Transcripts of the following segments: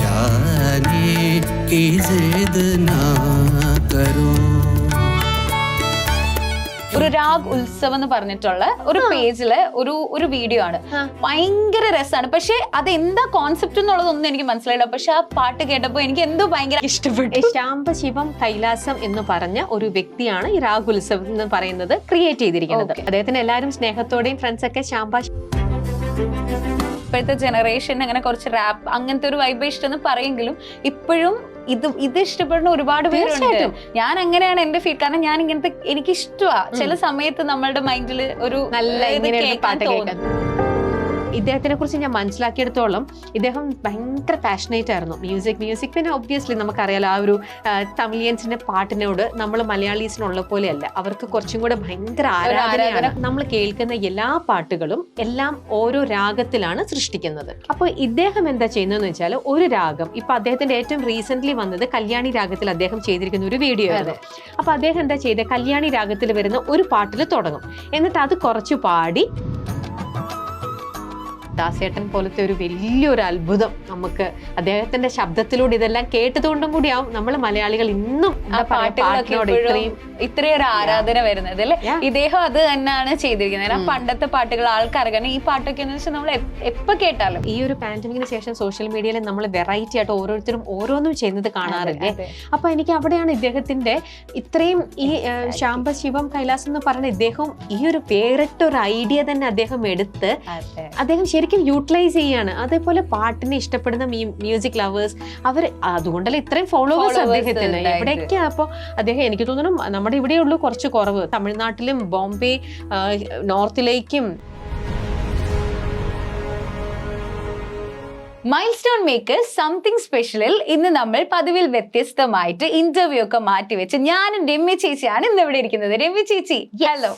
जाने की जिद ना करो. ഒരു രാഗ് ഉത്സവം എന്ന് പറഞ്ഞിട്ടുള്ള ഒരു പേജില് ഒരു വീഡിയോ ആണ്. ഭയങ്കര രസമാണ്. പക്ഷെ അത് എന്താ കോൺസെപ്റ്റ് എന്നുള്ളതൊന്നും എനിക്ക് മനസ്സിലായില്ല. പക്ഷെ ആ പാട്ട് കേട്ടപ്പോ എനിക്ക് എന്തോ ഭയങ്കര ഇഷ്ടപ്പെട്ടു. ശാംബശിവം കൈലാസം എന്ന് പറഞ്ഞ ഒരു വ്യക്തിയാണ് ഈ രാഗ് ഉത്സവം എന്ന് പറയുന്നത് ക്രിയേറ്റ് ചെയ്തിരിക്കുന്നത്. അദ്ദേഹത്തിന് എല്ലാവരും സ്നേഹത്തോടെയും ഫ്രണ്ട്സ് ഒക്കെ ഇപ്പോഴത്തെ ജനറേഷൻ അങ്ങനെ കുറച്ച് റാപ്പ് അങ്ങനത്തെ ഒരു വൈബ് ഇഷ്ടം പറയെങ്കിലും ഇപ്പോഴും ഇത് ഇഷ്ടപ്പെടുന്ന ഒരുപാട് പേരുണ്ട്. ഞാൻ അങ്ങനെയാണ് എന്റെ ഫീൽ. കാരണം ഞാൻ ഇങ്ങനത്തെ എനിക്ക് ഇഷ്ടമാണ്. ചില സമയത്ത് നമ്മളുടെ മൈൻഡിൽ ഒരു നല്ല പാട്ട് കേൾക്കാൻ. ഇദ്ദേഹത്തിനെ കുറിച്ച് ഞാൻ മനസ്സിലാക്കിയെടുത്തോളം ഇദ്ദേഹം ഭയങ്കര പാഷനേറ്റ് ആയിരുന്നു. മ്യൂസിക് പിന്നെ ഒബ്വിയസ്ലി നമുക്കറിയാലോ ആ ഒരു തമിഴിയൻസിന്റെ പാട്ടിനോട് നമ്മൾ മലയാളീസിനുള്ള പോലെയല്ല. അവർക്ക് കുറച്ചും കൂടെ ഭയങ്കര ആരാധനയാണ്. നമ്മൾ കേൾക്കുന്ന എല്ലാ പാട്ടുകളും എല്ലാം ഓരോ രാഗത്തിലാണ് സൃഷ്ടിക്കുന്നത്. അപ്പോൾ ഇദ്ദേഹം എന്താ ചെയ്യുന്നതെന്ന് വെച്ചാൽ ഒരു രാഗം, ഇപ്പൊ അദ്ദേഹത്തിന്റെ ഏറ്റവും റീസെന്റ് വന്നത് കല്യാണി രാഗത്തിൽ അദ്ദേഹം ചെയ്തിരിക്കുന്ന ഒരു വീഡിയോ ആയിരുന്നു. അപ്പൊ അദ്ദേഹം എന്താ ചെയ്തത്, കല്യാണി രാഗത്തിൽ വരുന്ന ഒരു പാട്ടിൽ തുടങ്ങും, എന്നിട്ട് അത് കുറച്ച് പാടി. ദാസേട്ടൻ പോലത്തെ ഒരു വലിയൊരു അത്ഭുതം നമുക്ക് അദ്ദേഹത്തിന്റെ ശബ്ദത്തിലൂടെ ഇതെല്ലാം കേട്ടതുകൊണ്ടും കൂടിയാവും നമ്മൾ മലയാളികൾ ഇന്നും ഇത്രയൊരു ആരാധന വരുന്നത് അല്ലെ. ഇദ്ദേഹം അത് തന്നെയാണ് ചെയ്തിരിക്കുന്നത്. പണ്ടത്തെ പാട്ടുകൾ ആൾക്കാർക്ക് ഈ പാട്ടൊക്കെ എന്ന് വെച്ചാൽ നമ്മൾ എപ്പോ കേട്ടാലും. ഈ ഒരു പാൻഡമിക്കിന് ശേഷം സോഷ്യൽ മീഡിയയിൽ നമ്മൾ വെറൈറ്റി ആയിട്ട് ഓരോരുത്തരും ഓരോന്നും ചെയ്യുന്നത് കാണാറില്ലേ. അപ്പൊ എനിക്ക് അവിടെയാണ് ഇദ്ദേഹത്തിന്റെ ഇത്രയും ഈ ശാംബശിവം കൈലാസം എന്ന് പറഞ്ഞ ഇദ്ദേഹം ഈ ഒരു വേറിട്ടൊരു ഐഡിയ തന്നെ അദ്ദേഹം എടുത്ത് അദ്ദേഹം ശരിക്കും യൂട്ടിലൈസ് ചെയ്യാണ്. അതേപോലെ പാട്ടിനെ ഇഷ്ടപ്പെടുന്ന മ്യൂസിക് ലവേഴ്സ് അവർ അതുകൊണ്ടല്ല ഇത്രയും ഫോളോവേഴ്സ് അദ്ദേഹത്തിന് എവിടെയൊക്കെയാ. അപ്പൊ അദ്ദേഹം എനിക്ക് തോന്നുന്നു നമ്മുടെ ഇവിടെയുള്ളൂ കുറച്ച് കുറവ്. തമിഴ്നാട്ടിലും ബോംബെ നോർത്തിലേക്കും മൈൽ സ്റ്റോൺ മേക്കേഴ്സ് സംതിങ് സ്പെഷ്യലിൽ ഇന്ന് നമ്മൾ പതിവിൽ വ്യത്യസ്തമായിട്ട് ഇന്റർവ്യൂ ഒക്കെ മാറ്റിവെച്ച് ഞാനും രമ്യ ചേച്ചിയാണ് ഇന്ന് ഇവിടെ ഇരിക്കുന്നത്. രമ്യ ചേച്ചി ഹലോ.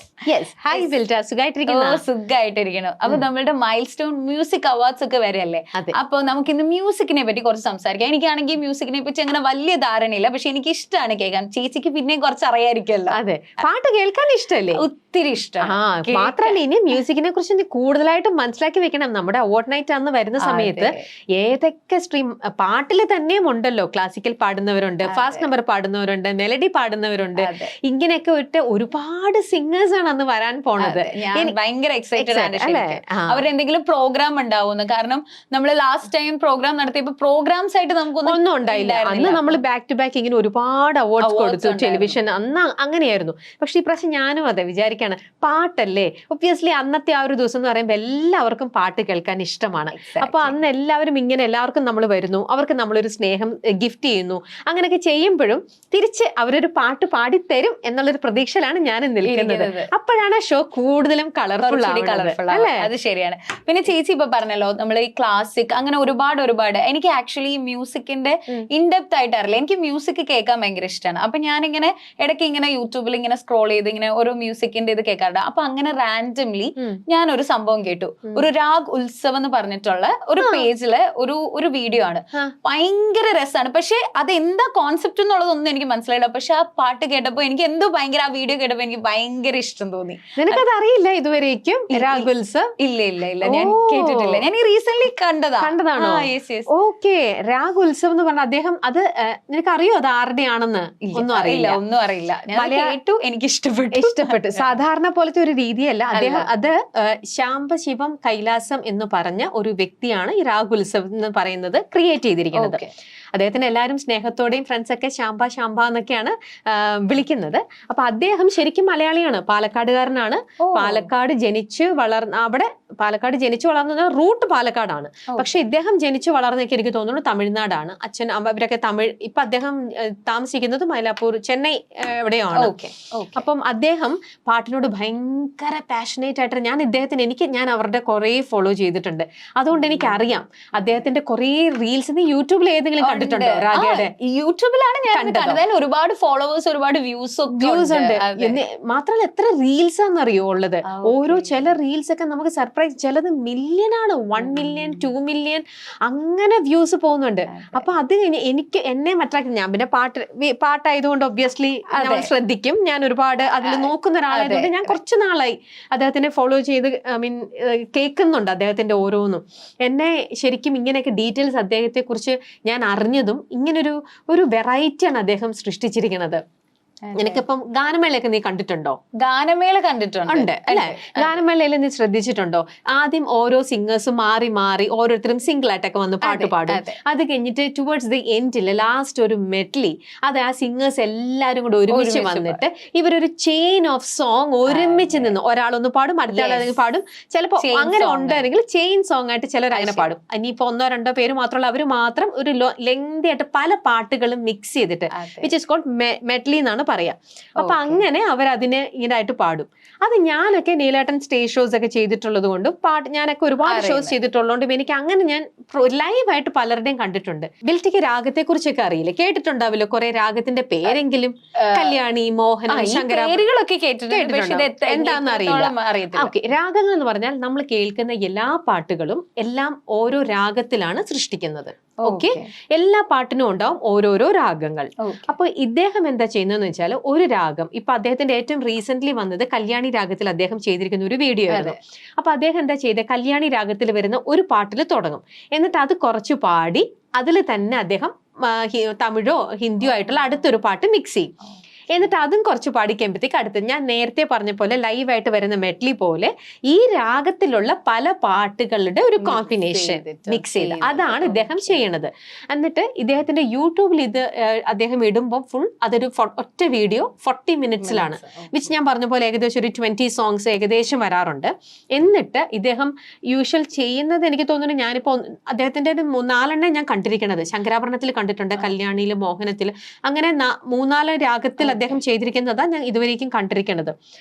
സുഖമായിട്ടിരിക്കണം. അപ്പൊ നമ്മളുടെ മൈൽ സ്റ്റോൺ മ്യൂസിക് അവാർഡ്സ് ഒക്കെ വരെയല്ലേ. അപ്പൊ നമുക്ക് ഇന്ന് മ്യൂസിക്കിനെ പറ്റി കുറച്ച് സംസാരിക്കാം. എനിക്കാണെങ്കിൽ മ്യൂസിക്കിനെ പറ്റി അങ്ങനെ വലിയ ധാരണയില്ല, പക്ഷെ എനിക്ക് ഇഷ്ടമാണ് കേൾക്കാൻ. ചേച്ചിക്ക് പിന്നെയും കുറച്ച് അറിയായിരിക്കുമല്ലോ. അതെ, പാട്ട് കേൾക്കാൻ ഇഷ്ടമല്ലേ? ഒത്തിരി ഇഷ്ടം. മാത്രമല്ല ഇനി മ്യൂസിക്കിനെ കുറിച്ച് കൂടുതലായിട്ട് മനസ്സിലാക്കി വെക്കണം. നമ്മുടെ അവാർഡ് നൈറ്റ് അന്ന് വരുന്ന സമയത്ത് ഏതൊക്കെ സ്ട്രീം പാട്ടിൽ തന്നെയും ഉണ്ടല്ലോ. ക്ലാസിക്കൽ പാടുന്നവരുണ്ട്, ഫാസ്റ്റ് നമ്പർ പാടുന്നവരുണ്ട്, മെലഡി പാടുന്നവരുണ്ട്. ഇങ്ങനെയൊക്കെ ഇട്ട് ഒരുപാട് സിംഗേഴ്സ് ആണ് അന്ന് വരാൻ പോണത്. ഭയങ്കര എക്സൈറ്റഡ് ആണ്. അവരെന്തെങ്കിലും പ്രോഗ്രാം ഉണ്ടാവുന്നു. കാരണം നമ്മൾ ലാസ്റ്റ് ടൈം പ്രോഗ്രാം നടത്തിയപ്പോ പ്രോഗ്രാംസ് ആയിട്ട് നമുക്കൊന്നും ഉണ്ടായില്ല. അന്ന് നമ്മൾ ബാക്ക് ടു ബാക്ക് ഇങ്ങനെ ഒരുപാട് അവാർഡ്സ് കൊടുത്തു. ടെലിവിഷൻ അന്ന് അങ്ങനെയായിരുന്നു. പക്ഷെ ഈ പ്രാവശ്യം ഞാനും അതെ വിചാരിക്കാണ്, പാട്ടല്ലേ ഒബ്വിയസ്ലി അന്നത്തെ ആ ഒരു ദിവസം എന്ന് പറയുമ്പോൾ എല്ലാവർക്കും പാട്ട് കേൾക്കാൻ ഇഷ്ടമാണ്. അപ്പൊ അന്ന് എല്ലാവരും ഇങ്ങനെ എല്ലാവർക്കും നമ്മൾ വരുന്നു, അവർക്ക് നമ്മളൊരു സ്നേഹം ഗിഫ്റ്റ് ചെയ്യുന്നു. അങ്ങനെയൊക്കെ ചെയ്യുമ്പോഴും തിരിച്ച് അവരൊരു പാട്ട് പാടിത്തരും എന്നുള്ളൊരു പ്രതീക്ഷയിലാണ് ഞാൻ നിൽക്കുന്നത്. അപ്പോഴാണ് ഷോ കൂടുതലും കളർഫുൾ അല്ലേ. അത് ശരിയാണ്. പിന്നെ ചേച്ചി ഇപ്പൊ പറഞ്ഞല്ലോ നമ്മൾ ഈ ക്ലാസിക് അങ്ങനെ ഒരുപാട് എനിക്ക് ആക്ച്വലി മ്യൂസിക്കിന്റെ ഇൻഡെപ്ത് ആയിട്ട് അറിയില്ല. എനിക്ക് മ്യൂസിക് കേൾക്കാൻ ഭയങ്കര ഇഷ്ടമാണ്. അപ്പൊ ഞാനിങ്ങനെ ഇടയ്ക്ക് ഇങ്ങനെ യൂട്യൂബിൽ ഇങ്ങനെ സ്ക്രോൾ ചെയ്ത് ഇങ്ങനെ ഓരോ മ്യൂസിക്കിന്റെ ഇത് കേൾക്കാറുണ്ട്. അപ്പൊ അങ്ങനെ റാൻഡംലി ഞാൻ ഒരു സംഭവം കേട്ടു. ഒരു രാഗ് ഉത്സവം എന്ന് പറഞ്ഞിട്ടുള്ള ഒരു പേജില് ഒരു വീഡിയോ ആണ്. ഭയങ്കര രസമാണ്. പക്ഷെ അത് എന്താ കോൺസെപ്റ്റ് എന്നുള്ളതൊന്നും എനിക്ക് മനസ്സിലായില്ല. പക്ഷെ ആ പാട്ട് കേട്ടപ്പോ എനിക്ക് എന്തോ ഭയങ്കര ആ വീഡിയോ കേട്ടപ്പോ എനിക്ക് ഭയങ്കര ഇഷ്ടം തോന്നി. നിനക്കത് അറിയില്ല ഇതുവരേക്കും രാഗ് ഉത്സവം? ഇല്ല ഞാൻ കേട്ടിട്ടില്ല. ഞാൻ ഈ റീസെന്റ് കണ്ടതാണോ? ഓക്കെ. രാഗ് ഉത്സവം എന്ന് പറഞ്ഞ അദ്ദേഹം അത് നിനക്ക് അറിയോ അത് ആരുടെയാണെന്ന്? ഒന്നും അറിയില്ല. ഞാൻ കേട്ടു, എനിക്ക് ഇഷ്ടപ്പെട്ടു. സാധാരണ പോലത്തെ ഒരു രീതിയല്ല അദ്ദേഹം. അത് ശാംബശിവം കൈലാസം എന്ന് പറഞ്ഞ ഒരു വ്യക്തിയാണ് ഈ രാഗ് ഉത്സവം എന്ന് പറയുന്നത് ക്രിയേറ്റ് ചെയ്തിരിക്കുന്നത്. അദ്ദേഹത്തിന് എല്ലാവരും സ്നേഹത്തോടെയും ഫ്രണ്ട്സ് ഒക്കെ ശാംബ എന്നൊക്കെയാണ് വിളിക്കുന്നത്. അപ്പൊ അദ്ദേഹം ശരിക്കും മലയാളിയാണ്, പാലക്കാടുകാരനാണ്. പാലക്കാട് ജനിച്ചു വളർന്ന റൂട്ട് പാലക്കാടാണ്. പക്ഷെ ഇദ്ദേഹം ജനിച്ചു വളർന്നൊക്കെ എനിക്ക് തോന്നുന്നു തമിഴ്നാടാണ്. അച്ഛൻ അവരൊക്കെ തമിഴ്. ഇപ്പൊ അദ്ദേഹം താമസിക്കുന്നത് മൈലാപ്പൂർ, ചെന്നൈ എവിടെയാണ്. അപ്പം അദ്ദേഹം പാട്ടിനോട് ഭയങ്കര പാഷനേറ്റ് ആയിട്ട് ഞാൻ അവരുടെ കുറെ ഫോളോ ചെയ്തിട്ടുണ്ട്. അതുകൊണ്ട് എനിക്കറിയാം അദ്ദേഹത്തിന്റെ കുറെ റീൽസ്. യൂട്യൂബിൽ ഏതെങ്കിലും കണ്ടിട്ടുണ്ടോ രാഗയുടെ? യൂട്യൂബിലാണ് ഞാൻ കണ്ടത്. ഒരുപാട് ഫോളോവേഴ്സ്, ഒരുപാട് വ്യൂസ് ഉണ്ട്. മാത്രമല്ല എത്ര റീൽസ് ആണെന്നറിയോ ഉള്ളത്. ഓരോ ചില റീൽസ് ഒക്കെ നമുക്ക് സർപ്രൈസ്, ചിലത് മില്യനാണ്, 1 മില്യൺ 2 മില്യൺ അങ്ങനെ വ്യൂസ് പോകുന്നുണ്ട്. അപ്പൊ അത് എന്നെ അട്രാക്ട്. ഞാൻ പിന്നെ പാട്ടായതുകൊണ്ട് ഒബ്വിയസ്ലി ശ്രദ്ധിക്കും. ഞാൻ ഒരുപാട് അതിൽ നോക്കുന്ന ഒരാളായതുകൊണ്ട് ഞാൻ കുറച്ച് നാളായി അദ്ദേഹത്തിനെ ഫോളോ ചെയ്ത് കേൾക്കുന്നുണ്ട് അദ്ദേഹത്തിന്റെ ഓരോന്നും. എന്നെ ശരിക്കും എനിക്കും ഇങ്ങനെയൊക്കെ ഡീറ്റെയിൽസ് അദ്ദേഹത്തെ കുറിച്ച് ഞാൻ അറിഞ്ഞതും ഒരു വെറൈറ്റിയാണ് അദ്ദേഹം സൃഷ്ടിച്ചിരിക്കുന്നത്. നിനക്കിപ്പം ഗാനമേളയൊക്കെ നീ കണ്ടിട്ടുണ്ടോ? ഗാനമേള കണ്ടിട്ടുണ്ട് അല്ലെ? ഗാനമേളയിൽ നീ ശ്രദ്ധിച്ചിട്ടുണ്ടോ? ആദ്യം ഓരോ സിംഗേഴ്സും മാറി മാറി ഓരോരുത്തരും സിംഗിൾ ആയിട്ടൊക്കെ വന്ന് പാട്ട് പാടും. അത് കഴിഞ്ഞിട്ട് ടുവേർഡ്സ് ദി എൻഡില് ലാസ്റ്റ് ഒരു മെഡ്ലി, അത് ആ സിംഗേഴ്സ് എല്ലാരും കൂടെ ഒരുമിച്ച് വന്നിട്ട് ഇവരൊരു ചെയിൻ ഓഫ് സോങ് ഒരുമിച്ച് നിന്ന് ഒരാളൊന്ന് പാടും, അടുത്ത ആളെ പാടും. ചിലപ്പോ അങ്ങനെ ഉണ്ടായിരുന്നെങ്കിൽ ചെയിൻ സോങ് ആയിട്ട് ചിലർ അങ്ങനെ പാടും. ഇനിയിപ്പോ 1-2 പേര് മാത്രമല്ല, അവര് മാത്രം ഒരു ലെങ്തി ആയിട്ട് പല പാട്ടുകളും മിക്സ് ചെയ്തിട്ട്, വിച്ച് ഇസ് കോൾഡ് മെഡ്ലി എന്നാണ് പറയാം. അപ്പൊ അങ്ങനെ അവരതിനെ ഇങ്ങനായിട്ട് പാടും. അത് ഞാനൊക്കെ നീലേട്ടൻ സ്റ്റേജ് ഷോസ് ഒക്കെ ചെയ്തിട്ടുള്ളത് കൊണ്ടും ഞാനൊക്കെ ഒരുപാട് ഷോസ് ചെയ്തിട്ടുള്ളതുകൊണ്ടും എനിക്ക് അങ്ങനെ ഞാൻ ലൈവായിട്ട് പലരുടെയും കണ്ടിട്ടുണ്ട്. ബിൽറ്റിക്ക് രാഗത്തെ കുറിച്ചൊക്കെ അറിയില്ലേ? കേട്ടിട്ടുണ്ടാവില്ലോ കുറെ രാഗത്തിന്റെ പേരെങ്കിലും? കല്യാണി, മോഹനം, ശങ്കര, എന്താണെന്ന് അറിയില്ല. ഓക്കെ, രാഗങ്ങൾ എന്ന് പറഞ്ഞാൽ നമ്മൾ കേൾക്കുന്ന എല്ലാ പാട്ടുകളും എല്ലാം ഓരോ രാഗത്തിലാണ് സൃഷ്ടിക്കുന്നത്. ഓക്കെ, എല്ലാ പാട്ടിനും ഉണ്ടാവും ഓരോരോ രാഗങ്ങൾ. അപ്പൊ ഇദ്ദേഹം എന്താ ചെയ്യുന്നതെന്ന് വെച്ചാൽ, ഒരു രാഗം ഇപ്പൊ അദ്ദേഹത്തിന്റെ ഏറ്റവും റീസെന്റ് വന്നത് കല്യാണി രാഗത്തിൽ അദ്ദേഹം ചെയ്തിരിക്കുന്ന ഒരു വീഡിയോ ആയിരുന്നു. അപ്പൊ അദ്ദേഹം എന്താ ചെയ്തത്, കല്യാണി രാഗത്തിൽ വരുന്ന ഒരു പാട്ടിൽ തുടങ്ങും, എന്നിട്ട് അത് കുറച്ച് പാടി അതിൽ തന്നെ അദ്ദേഹം തമിഴോ ഹിന്ദിയോ ആയിട്ടുള്ള അടുത്തൊരു പാട്ട് മിക്സ് ചെയ്യും. എന്നിട്ട് അതും കുറച്ച് പാടിക്കുമ്പോഴത്തേക്ക് അടുത്ത് ഞാൻ നേരത്തെ പറഞ്ഞ പോലെ ലൈവായിട്ട് വരുന്ന മെഡ്ലി പോലെ ഈ രാഗത്തിലുള്ള പല പാട്ടുകളുടെ ഒരു കോമ്പിനേഷൻ മിക്സ് ചെയ്ത് അതാണ് ഇദ്ദേഹം ചെയ്യണത്. എന്നിട്ട് ഇദ്ദേഹത്തിന്റെ യൂട്യൂബിൽ ഇത് അദ്ദേഹം ഇടുമ്പോൾ ഫുൾ അതൊരു ഒറ്റ വീഡിയോ 40 മിനിറ്റ്സിലാണ്, വിച്ച് ഞാൻ പറഞ്ഞ പോലെ ഏകദേശം ഒരു 20 സോങ്സ് ഏകദേശം വരാറുണ്ട്. എന്നിട്ട് ഇദ്ദേഹം യൂഷ്വൽ ചെയ്യുന്നത് എനിക്ക് തോന്നുന്നു, ഞാനിപ്പോ അദ്ദേഹത്തിന്റെ 3-4 ഞാൻ കണ്ടിരിക്കണത്. ശങ്കരാഭരണത്തിൽ കണ്ടിട്ടുണ്ട്, കല്യാണിയിൽ, മോഹനത്തിൽ, അങ്ങനെ 3-4 രാഗത്തിൽ അദ്ദേഹം ചെയ്തിരിക്കുന്നതാണ് ഞാൻ ഇതുവരേക്കും കണ്ടിരിക്കുന്നത്.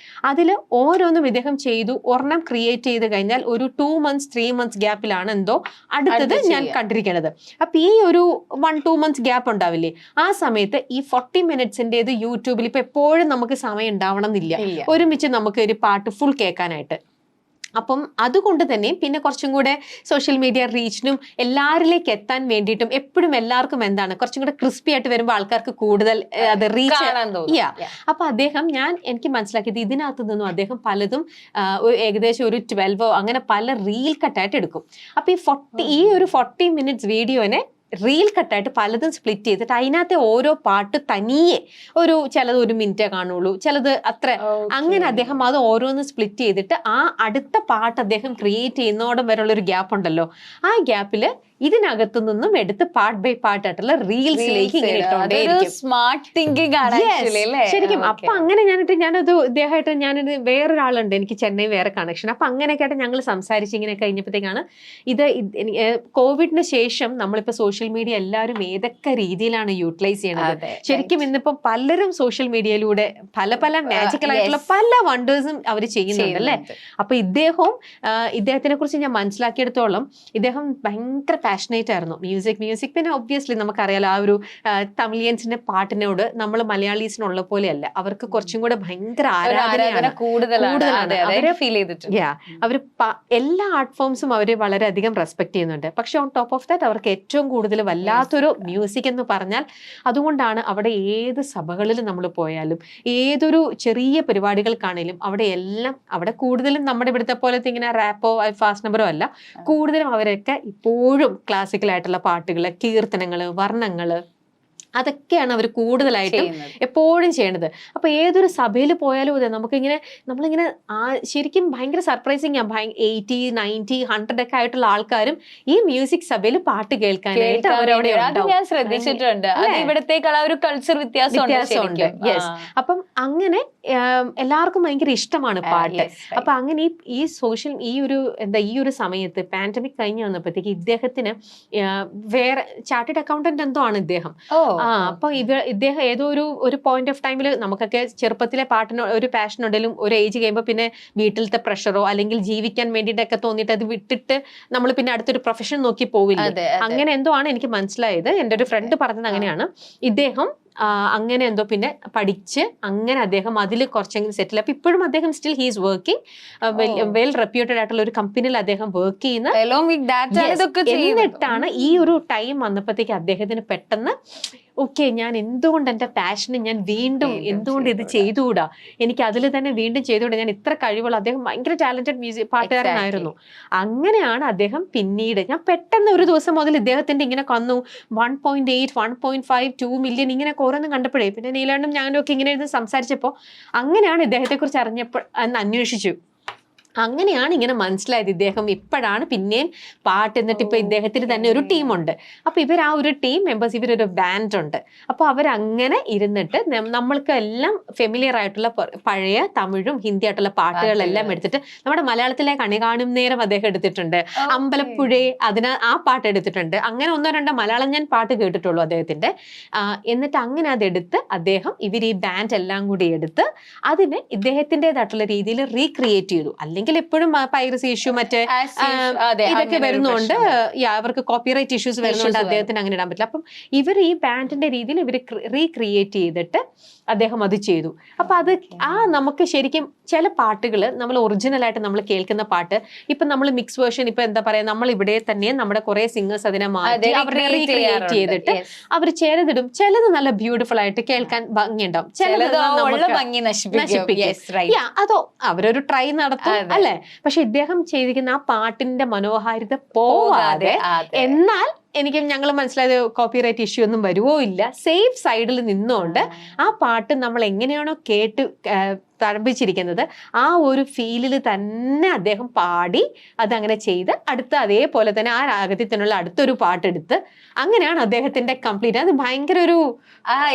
അതിൽ ഓരോന്നും ഇദ്ദേഹം ചെയ്തു ഒരെണ്ണം ക്രിയേറ്റ് ചെയ്ത് കഴിഞ്ഞാൽ ഒരു 2 months 3 months ഗ്യാപ്പിലാണ് എന്തോ അടുത്തത് ഞാൻ കണ്ടിരിക്കുന്നത്. അപ്പൊ ഈ ഒരു 1-2 months ഗ്യാപ്പ് ഉണ്ടാവില്ലേ, ആ സമയത്ത് ഈ 40 മിനിറ്റ്സിൻ്റെത് യൂട്യൂബിൽ ഇപ്പൊ എപ്പോഴും നമുക്ക് സമയം ഉണ്ടാവണം എന്നില്ല ഒരുമിച്ച് നമുക്ക് ഒരു പാട്ട് ഫുൾ കേൾക്കാനായിട്ട്. അപ്പം അതുകൊണ്ട് തന്നെ പിന്നെ കുറച്ചും കൂടെ സോഷ്യൽ മീഡിയ റീച്ചിനും എല്ലാവരിലേക്ക് എത്താൻ വേണ്ടിയിട്ടും എപ്പോഴും എല്ലാവർക്കും എന്താണ് കുറച്ചും കൂടെ ക്രിസ്പി ആയിട്ട് വരുമ്പോൾ ആൾക്കാർക്ക് കൂടുതൽ അത് റീച്ച്. അപ്പൊ അദ്ദേഹം എനിക്ക് മനസ്സിലാക്കിയത് ഇതിനകത്ത് നിന്നും അദ്ദേഹം പലതും ഏകദേശം ഒരു 12 അങ്ങനെ പല റീൽ കട്ടായിട്ട് എടുക്കും. അപ്പൊ ഈ ഒരു 40 മിനിറ്റ്സ് വീഡിയോനെ റീൽ കട്ടായിട്ട് പലതും സ്പ്ലിറ്റ് ചെയ്തിട്ട് അതിനകത്തെ ഓരോ പാട്ട് തനിയെ ചിലത് 1 മിനിറ്റേ കാണുള്ളൂ, ചിലത് അത്ര, അങ്ങനെ അദ്ദേഹം അത് ഓരോന്ന് സ്പ്ലിറ്റ് ചെയ്തിട്ട് ആ അടുത്ത പാട്ട് അദ്ദേഹം ക്രിയേറ്റ് ചെയ്യുന്നോടം വരെയുള്ള ഒരു ഗ്യാപ്പ് ഉണ്ടല്ലോ, ആ ഗ്യാപ്പില് ഇതിനകത്തു നിന്നും എടുത്ത് പാർട്ട് ബൈ പാർട്ട് ആയിട്ടുള്ള റീൽസിലേക്ക് സ്മാർട്ട് തിങ്കിങ് ആണ് ശരിക്കും. അപ്പൊ അങ്ങനെ ഞാനത് ഇദ്ദേഹമായിട്ട് വേറൊരാളുണ്ട് എനിക്ക് ചെന്നൈ വേറെ കണക്ഷൻ. അപ്പൊ അങ്ങനെയൊക്കെ ആയിട്ട് ഞങ്ങൾ സംസാരിച്ച് ഇങ്ങനെ കഴിഞ്ഞപ്പോഴത്തേക്കാണ് ഇത് കോവിഡിന് ശേഷം നമ്മളിപ്പോ സോഷ്യൽ മീഡിയ എല്ലാവരും ഏതൊക്കെ രീതിയിലാണ് യൂട്ടിലൈസ് ചെയ്യണത്. ശരിക്കും ഇന്നിപ്പം പലരും സോഷ്യൽ മീഡിയയിലൂടെ പല മാജിക്കൽ ആയിട്ടുള്ള പല വണ്ടേഴ്സും അവർ ചെയ്യുന്നുണ്ട് അല്ലേ. അപ്പൊ ഇദ്ദേഹത്തിനെ കുറിച്ച് ഞാൻ മനസ്സിലാക്കിയെടുത്തോളം ഇദ്ദേഹം ഭയങ്കര പാഷനേറ്റ് ആയിരുന്നു മ്യൂസിക്. പിന്നെ ഒബ്വിയസ്ലി നമുക്കറിയാലോ ആ ഒരു തമിലിയൻസിന്റെ പാട്ടിനോട് നമ്മൾ മലയാളീസിനുള്ള പോലെയല്ല, അവർക്ക് കുറച്ചും കൂടെ ഭയങ്കര ആരാധന കൂടുതലാണ്. അവര് എല്ലാ ആർട്ട് ഫോംസും അവര് വളരെയധികം റെസ്പെക്ട് ചെയ്യുന്നുണ്ട്. പക്ഷെ ഓൺ ടോപ്പ് ഓഫ് ദാറ്റ് അവർക്ക് ഏറ്റവും കൂടുതൽ വല്ലാത്തൊരു മ്യൂസിക് എന്ന് പറഞ്ഞാൽ, അതുകൊണ്ടാണ് അവിടെ ഏത് സഭകളിൽ നമ്മൾ പോയാലും ഏതൊരു ചെറിയ പരിപാടികൾക്കാണേലും അവിടെ കൂടുതലും നമ്മുടെ ഇവിടുത്തെ പോലത്തെ ഇങ്ങനെ റാപ്പോ ഫാസ്റ്റ് നമ്പറോ അല്ല, കൂടുതലും അവരൊക്കെ ഇപ്പോഴും ക്ലാസിക്കൽ ആയിട്ടുള്ള പാട്ടുകള്, കീർത്തനങ്ങള്, വർണ്ണങ്ങള്, അതൊക്കെയാണ് അവർ കൂടുതലായിട്ടും എപ്പോഴും ചെയ്യണത്. അപ്പൊ ഏതൊരു സഭയിൽ പോയാലും അതെ നമ്മളിങ്ങനെ ശരിക്കും ഭയങ്കര സർപ്രൈസിങ്. 80, 90, 100 ഒക്കെ ആയിട്ടുള്ള ആൾക്കാരും ഈ മ്യൂസിക് സഭയിൽ പാട്ട് കേൾക്കാനായിട്ട് അവരവിടെ ഞാൻ ശ്രദ്ധിച്ചിട്ടുണ്ട്. ഒരു കൾച്ചർ വ്യത്യാസമുണ്ട്. യെസ്. അപ്പം അങ്ങനെ എല്ലാവർക്കും ഭയങ്കര ഇഷ്ടമാണ് പാട്ട്. അപ്പൊ അങ്ങനെ ഈ ഒരു സമയത്ത് പാൻഡമിക് കഴിഞ്ഞ് വന്നപ്പോഴത്തേക്ക് ഇദ്ദേഹത്തിന് വേറെ ചാർട്ടേഡ് അക്കൗണ്ടന്റ് എന്തോ ആണ് ഇദ്ദേഹം. അപ്പൊ ഇദ്ദേഹം ഏതോ ഒരു പോയിന്റ് ഓഫ് ടൈമിൽ നമുക്കൊക്കെ ചെറുപ്പത്തിലെ പാട്ടിന് ഒരു പാഷൻ ഉണ്ടെങ്കിലും ഒരു ഏജ് കഴിയുമ്പോൾ പിന്നെ വീട്ടിലത്തെ പ്രഷറോ അല്ലെങ്കിൽ ജീവിക്കാൻ വേണ്ടിയിട്ടൊക്കെ തോന്നിയിട്ട് അത് വിട്ടിട്ട് നമ്മൾ പിന്നെ അടുത്തൊരു പ്രൊഫഷൻ നോക്കി പോവില്ല. അങ്ങനെ എന്തോ ആണ് എനിക്ക് മനസ്സിലായത്. എൻ്റെ ഒരു ഫ്രണ്ട് പറഞ്ഞത് അങ്ങനെയാണ്. ഇദ്ദേഹം അങ്ങനെ എന്തോ പിന്നെ പഠിച്ച് അങ്ങനെ അദ്ദേഹം അതിൽ കുറച്ചെങ്കിലും സെറ്റിൽ. അപ്പൊ ഇപ്പോഴും അദ്ദേഹം still he's working well reputed ആയിട്ടുള്ള ഒരു കമ്പനിയിൽ അദ്ദേഹം വർക്ക് ചെയ്യുന്ന. എന്നിട്ടാണ് ഈ ഒരു ടൈം വന്നപ്പോഴത്തേക്ക് അദ്ദേഹത്തിന് പെട്ടെന്ന് ഓക്കെ ഞാൻ എന്തുകൊണ്ട് എൻ്റെ പാഷന് ഞാൻ വീണ്ടും എന്തുകൊണ്ട് ഇത് ചെയ്തുകൂടാ, എനിക്ക് അതിൽ തന്നെ വീണ്ടും ചെയ്തുകൂടാ, ഞാൻ ഇത്ര കഴിവുള്ള, അദ്ദേഹം ഭയങ്കര ടാലന്റഡ് പാട്ടുകാരനായിരുന്നു. അങ്ങനെയാണ് അദ്ദേഹം പിന്നീട്, ഞാൻ പെട്ടെന്ന് ഒരു ദിവസം മുതൽ ഇദ്ദേഹത്തിന്റെ ഇങ്ങനെ വന്നു 1.8 1.5 2 മില്യൺ ഇങ്ങനെ ഓരോന്നും കണ്ടപ്പോഴേ, പിന്നെ നീലാണ്ടും ഞാനും ഒക്കെ ഇങ്ങനെ ഇരുന്ന് സംസാരിച്ചപ്പോൾ അങ്ങനെയാണ് ഇദ്ദേഹത്തെ കുറിച്ച് അറിഞ്ഞപ്പോൾ അന്വേഷിച്ചു. അങ്ങനെയാണ് ഇങ്ങനെ മനസ്സിലായത് ഇദ്ദേഹം ഇപ്പോഴാണ് പിന്നെയും പാട്ട്, എന്നിട്ട് ഇപ്പൊ ഇദ്ദേഹത്തിന് തന്നെ ഒരു ടീമുണ്ട്. അപ്പൊ ഇവർ ആ ഒരു ടീം മെമ്പേഴ്സ്, ഇവരൊരു ബാൻഡ് ഉണ്ട്. അപ്പൊ അവരങ്ങനെ ഇരുന്നിട്ട് നമ്മൾക്ക് എല്ലാം ഫെമിലിയർ ആയിട്ടുള്ള പഴയ തമിഴും ഹിന്ദി ആയിട്ടുള്ള പാട്ടുകളെല്ലാം എടുത്തിട്ട് നമ്മുടെ മലയാളത്തിലെ കണി കാണും നേരം അദ്ദേഹം എടുത്തിട്ടുണ്ട്, അമ്പലപ്പുഴേ ആ പാട്ട് എടുത്തിട്ടുണ്ട്. അങ്ങനെ 1-2 മലയാളം ഞാൻ പാട്ട് കേട്ടിട്ടുള്ളൂ അദ്ദേഹത്തിന്റെ. എന്നിട്ട് അങ്ങനെ അതെടുത്ത് അദ്ദേഹം ഈ ബാൻഡ് എല്ലാം കൂടി എടുത്ത് അതിനെ ഇദ്ദേഹത്തിൻ്റെതായിട്ടുള്ള രീതിയിൽ റീക്രിയേറ്റ് ചെയ്തു. അല്ലെങ്കിൽ എപ്പോഴും പൈറസി ഇഷ്യൂ മറ്റേ ഇതൊക്കെ വരുന്നുണ്ട്, അവർക്ക് കോപ്പിറൈറ്റ് ഇഷ്യൂസ് വരുന്നുണ്ട്, അദ്ദേഹത്തിന് അങ്ങനെ ഇടാൻ പറ്റില്ല. അപ്പം ഇവർ ഈ ബാൻഡിന്റെ രീതിയിൽ ഇവർ റീക്രിയേറ്റ് ചെയ്തിട്ട് അദ്ദേഹം അത് ചെയ്തു. അപ്പൊ അത് നമുക്ക് ശരിക്കും ചില പാട്ടുകൾ നമ്മൾ ഒറിജിനൽ ആയിട്ട് നമ്മൾ കേൾക്കുന്ന പാട്ട്, ഇപ്പൊ നമ്മൾ മിക്സ് വേർഷൻ, ഇപ്പൊ എന്താ പറയാ, നമ്മൾ ഇവിടെ തന്നെ നമ്മുടെ കുറെ സിംഗേഴ്സ് അതിനെ മാറ്റി അവരെ റീക്രിയേറ്റ് ചെയ്തിട്ട് അവർ ചിലതിടും, ചിലത് നല്ല ബ്യൂട്ടിഫുൾ ആയിട്ട് കേൾക്കാൻ ഭംഗിയുണ്ടാവും, ചിലത് നശിപ്പിക്കും. അതോ അവരൊരു ട്രൈ നടത്തും അല്ലെ. പക്ഷെ ഇദ്ദേഹം ചെയ്തിരിക്കുന്ന ആ പാട്ടിന്റെ മനോഹാരിത പോവാതെ, എന്നാൽ എനിക്ക് ഞങ്ങൾ മനസ്സിലായത് കോപ്പിറൈറ്റ് ഇഷ്യൂ ഒന്നും വരുവോ ഇല്ല, സേഫ് സൈഡിൽ നിന്നുകൊണ്ട് ആ പാട്ട് നമ്മൾ എങ്ങനെയാണോ കേട്ട് തഴപ്പിച്ചിരിക്കുന്നത് ആ ഒരു ഫീലിൽ തന്നെ അദ്ദേഹം പാടി അതങ്ങനെ ചെയ്ത് അടുത്ത അതേപോലെ തന്നെ ആ രാഗത്തിൽ തന്നെയുള്ള അടുത്തൊരു പാട്ടെടുത്ത് അങ്ങനെയാണ് അദ്ദേഹത്തിന്റെ കംപ്ലീറ്റ്. അത് ഭയങ്കര ഒരു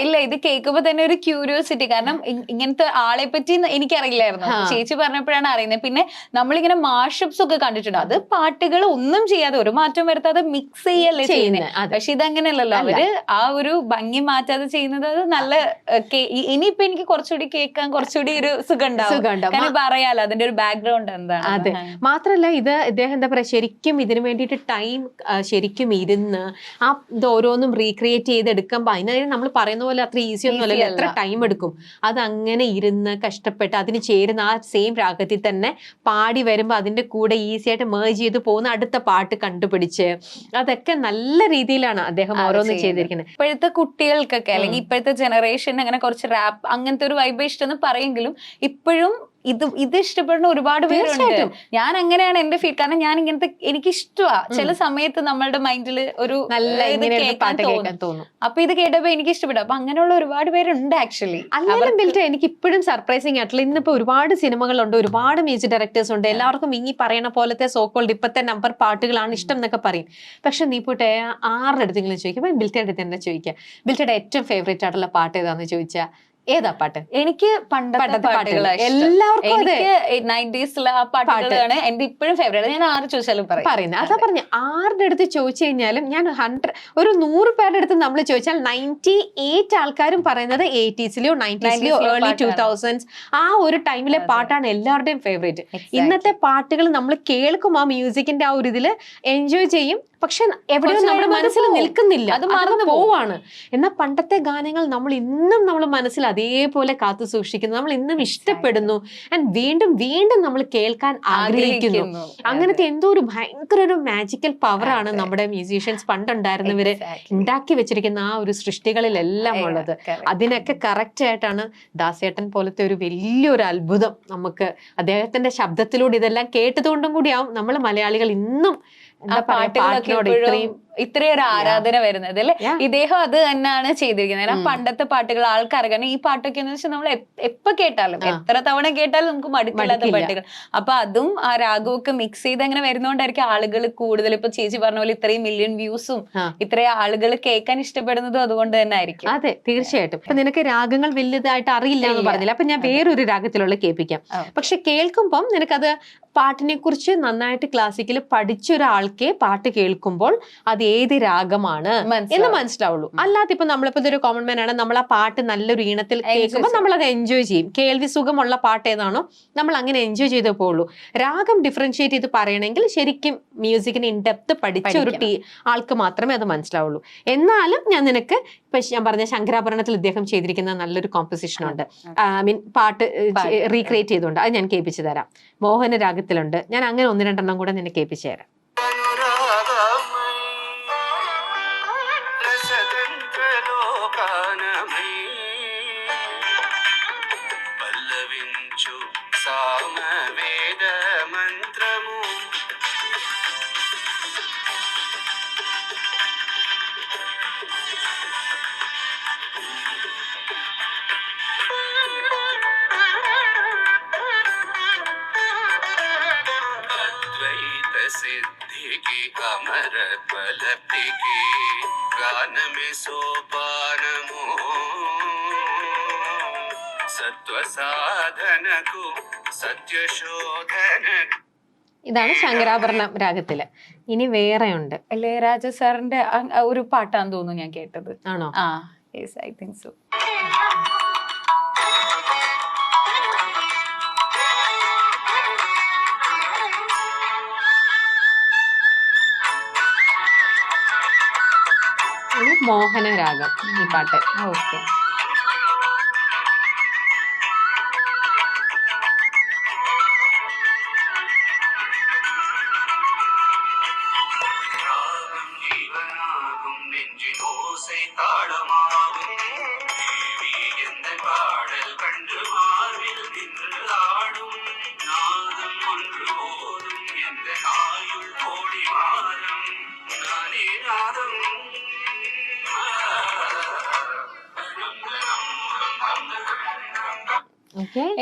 ഇല്ല, ഇത് കേൾക്കുമ്പോ തന്നെ ഒരു ക്യൂരിയോസിറ്റി. കാരണം ഇങ്ങനത്തെ ആളെ പറ്റി എനിക്കറിയില്ലായിരുന്നു, ചേച്ചി പറഞ്ഞപ്പോഴാണ് അറിയുന്നത്. പിന്നെ നമ്മളിങ്ങനെ മാഷപ്സ് ഒക്കെ കണ്ടിട്ടുണ്ട്, അത് പാട്ടുകൾ ഒന്നും ചെയ്യാതെ ഒരു മാറ്റം വരുത്താതെ മിക്സ് ചെയ്യല്ലേ ചെയ്യുന്നത്. പക്ഷെ ഇതങ്ങനെയല്ലല്ലോ, അവര് ആ ഒരു ഭംഗി മാറ്റാതെ ചെയ്യുന്നത്. അത് നല്ല ഇനിയിപ്പോ എനിക്ക് കുറച്ചുകൂടി കേൾക്കാൻ കുറച്ചുകൂടി ഒരു സുഖം പറയാലോ അതിന്റെ ഒരു ബാക്ക്ഗ്രൗണ്ട് എന്താണ്. അതെ, മാത്രല്ല ഇദ്ദേഹം എന്താ പറയാ, ശരിക്കും ഇതിനു വേണ്ടിയിട്ട് ടൈം ശരിക്കും ഇരുന്ന് ഇത് ഓരോന്നും റീക്രിയേറ്റ് ചെയ്തെടുക്കുമ്പോ അതിനായി നമ്മൾ പറയുന്ന പോലെ അത്ര ഈസി ഒന്നും അല്ലല്ലോ, എത്ര ടൈം എടുക്കും. അത് അങ്ങനെ ഇരുന്ന് കഷ്ടപ്പെട്ട് അതിന് ചേരുന്ന ആ സെയിം രാഗത്തിൽ തന്നെ പാടി വരുമ്പോ അതിന്റെ കൂടെ ഈസി ആയിട്ട് മേർജ് ചെയ്ത് പോകുന്ന അടുത്ത പാട്ട് കണ്ടുപിടിച്ച് അതൊക്കെ നല്ല രീതിയിലാണ് അദ്ദേഹം ഓരോന്നും ചെയ്തിരിക്കുന്നത്. ഇപ്പോഴത്തെ കുട്ടികൾക്കൊക്കെ അല്ലെങ്കിൽ ഇപ്പോഴത്തെ ജനറേഷൻ അങ്ങനെ കുറച്ച് റാപ്പ് അങ്ങനത്തെ ഒരു വൈബ് ഇഷ്ടം പറയെങ്കിലും ഇപ്പോഴും ഇത് ഇഷ്ടപ്പെടുന്ന ഒരുപാട് പേരുണ്ട്. ഞാൻ അങ്ങനെയാണ് എന്റെ ഫീൽ. കാരണം ഞാൻ ഇങ്ങനത്തെ എനിക്ക് ഇഷ്ടമാ. ചില സമയത്ത് നമ്മളുടെ മൈൻഡിൽ ഒരു നല്ല കേൾക്കാൻ തോന്നും. അപ്പൊ ഇത് കേട്ടപ്പോ എനിക്ക് ഇഷ്ടപ്പെട്ടു. അപ്പൊ അങ്ങനെയുള്ള ഒരുപാട് പേരുണ്ട് ആക്ച്വലി. എനിക്ക് ഇപ്പോഴും സർപ്രൈസിങ് ആയിട്ടുള്ള, ഇന്നിപ്പോ ഒരുപാട് സിനിമകളുണ്ട്, ഒരുപാട് മ്യൂസിക് ഡയറക്ടേഴ്സ് ഉണ്ട്, എല്ലാവർക്കും ഈ പറയുന്ന പോലത്തെ സോക്കോൾഡ് ഇപ്പത്തെ നമ്പർ പാട്ടുകളാണ് ഇഷ്ടം എന്നൊക്കെ പറയും. പക്ഷെ നീ പോട്ടെ 6 അടുത്തെങ്കിലും ചോദിക്കാം, ബിൽറ്റയുടെ അടുത്ത് തന്നെ ചോദിക്കാം, ബിൽറ്റയുടെ ഏറ്റവും ഫേവറേറ്റ് ആയിട്ടുള്ള പാട്ട് ഏതാന്ന് ചോദിച്ചാൽ ഏതാ പാട്ട്? എനിക്ക് പണ്ടത്തെ പാട്ടുകൾ എല്ലാവർക്കും 90s പാട്ടുകളാണ് എന്റെ ഇപ്പോഴും ഫേവറേറ്റ്. ഞാൻ 6 ചോദിച്ചാലും പറയുന്നത് അതാ പറഞ്ഞ. 6 അടുത്ത് ചോദിച്ചു കഴിഞ്ഞാലും ഞാൻ 100 പേരുടെ അടുത്ത് നമ്മൾ ചോദിച്ചാൽ 98 ആൾക്കാരും പറയുന്നത് 80s-ലോ 90s-ലോ ഏർലി 2000s ആ ഒരു ടൈമിലെ പാട്ടാണ് എല്ലാവരുടെയും ഫേവറേറ്റ്. ഇന്നത്തെ പാട്ടുകൾ നമ്മൾ കേൾക്കും, ആ മ്യൂസിക്കിന്റെ ആ ഒരു ഇതില് എൻജോയ് ചെയ്യും, പക്ഷെ എവിടെയോ നമ്മുടെ മനസ്സിൽ നിൽക്കുന്നില്ല, അത് മറന്നു പോവാണ്. എന്നാൽ പണ്ടത്തെ ഗാനങ്ങൾ നമ്മൾ ഇന്നും നമ്മുടെ മനസ്സിൽ അതേപോലെ കാത്തു സൂക്ഷിക്കുന്നു, നമ്മൾ ഇന്നും ഇഷ്ടപ്പെടുന്നു, ആൻഡ് വീണ്ടും വീണ്ടും നമ്മൾ കേൾക്കാൻ ആഗ്രഹിക്കുന്നു. അങ്ങനത്തെ എന്തോ ഒരു ഭയങ്കര ഒരു മാജിക്കൽ പവറാണ് നമ്മുടെ മ്യൂസീഷ്യൻസ് പണ്ടുണ്ടായിരുന്നവര് ഉണ്ടാക്കി വെച്ചിരിക്കുന്ന ആ ഒരു സൃഷ്ടികളിലെല്ലാം ഉള്ളത്. അതിനൊക്കെ കറക്റ്റ് ആയിട്ടാണ് ദാസേട്ടൻ പോലത്തെ ഒരു വലിയൊരു അത്ഭുതം നമുക്ക് അദ്ദേഹത്തിന്റെ ശബ്ദത്തിലൂടെ ഇതെല്ലാം കേട്ടതുകൊണ്ടും കൂടിയാവും നമ്മൾ മലയാളികൾ ഇന്നും പാട്ടിനോട് ഇത്രയൊരു ആരാധന വരുന്നത് അല്ലെ. ഇദ്ദേഹം അത് തന്നെയാണ് ചെയ്തിരിക്കുന്നത്. പണ്ടത്തെ പാട്ടുകൾ ആൾക്കറിയാം. ഈ പാട്ടൊക്കെ എന്ന് വെച്ചാൽ നമ്മൾ എപ്പോ കേട്ടാലും എത്ര തവണ കേട്ടാലും നമുക്ക് മടുക്കില്ലാത്ത പാട്ടുകൾ. അപ്പൊ അതും ആ രാഗവും ഒക്കെ മിക്സ് ചെയ്ത് അങ്ങനെ വരുന്നോണ്ടായിരിക്കും ആളുകൾ കൂടുതൽ, ഇപ്പൊ ചേച്ചി പറഞ്ഞ പോലെ ഇത്രയും മില്യൺ വ്യൂസും ഇത്രയും ആളുകൾ കേൾക്കാൻ ഇഷ്ടപ്പെടുന്നതും അതുകൊണ്ട് തന്നെ ആയിരിക്കും. അതെ, തീർച്ചയായിട്ടും. അപ്പൊ നിനക്ക് രാഗങ്ങൾ വലിയതായിട്ട് അറിയില്ല എന്ന് പറഞ്ഞില്ല, അപ്പൊ ഞാൻ വേറൊരു രാഗത്തിലുള്ള കേൾപ്പിക്കാം. പക്ഷെ കേൾക്കുമ്പം നിനക്കത് പാട്ടിനെ കുറിച്ച് നന്നായിട്ട് ക്ലാസിക്കൽ പഠിച്ച ഒരാൾക്കേ പാട്ട് കേൾക്കുമ്പോൾ അത് ഏത് രാഗമാണ് എന്ന് മനസ്സിലാവുള്ളൂ. അല്ലാതെ ഇപ്പൊ നമ്മളിപ്പോ ഇതൊരു കോമൺ മാൻ ആണ്, നമ്മൾ ആ പാട്ട് നല്ലൊരു ഈണത്തിൽ കേൾക്കുമ്പോൾ നമ്മൾ അത് എൻജോയ് ചെയ്യും. കേൾവി സുഖമുള്ള പാട്ട് ഏതാണോ നമ്മൾ അങ്ങനെ എൻജോയ് ചെയ്തേ പോവുള്ളൂ. രാഗം ഡിഫറൻഷിയേറ്റ് ചെയ്ത് പറയണമെങ്കിൽ ശരിക്കും മ്യൂസിക്കിന് ഇൻഡെപ്ത് പഠിച്ച ഒരു ആൾക്ക് മാത്രമേ അത് മനസ്സിലാവുള്ളൂ. എന്നാലും ഞാൻ നിനക്ക് ഇപ്പൊ ഞാൻ പറഞ്ഞ ശങ്കരാഭരണത്തിൽ ഇദ്ദേഹം ചെയ്തിരിക്കുന്ന നല്ലൊരു കോമ്പോസിഷൻ ഉണ്ട്, പാട്ട് റീക്രിയേറ്റ് ചെയ്തുകൊണ്ട് അത് ഞാൻ കേൾപ്പിച്ചു തരാം. മോഹന രാഗത്തിലുണ്ട്, ഞാൻ അങ്ങനെ 1-2 കൂടെ നിന്നെ കേൾപ്പിച്ചു തരാം. గానమై పల్లవించు సామవేద మంత్రము అద్వైత సిద్ధికి అమర ఫలప్తికి గానమే సోపానము సత్వ సాధనకు సత్యశోధనకు. ഇതാണ് ശങ്കരാഭരണം രാഗത്തില്. ഇനി വേറെ ഉണ്ട്. ഇളയരാജ സാറിന്റെ ഒരു പാട്ടാന്ന് തോന്നുന്നു ഞാൻ കേട്ടത്. ആണോ? ആ, യെസ്, ഐ തിങ്ക് സോ. മോഹന രാഗം ഈ പാട്ട്. ഓക്കെ.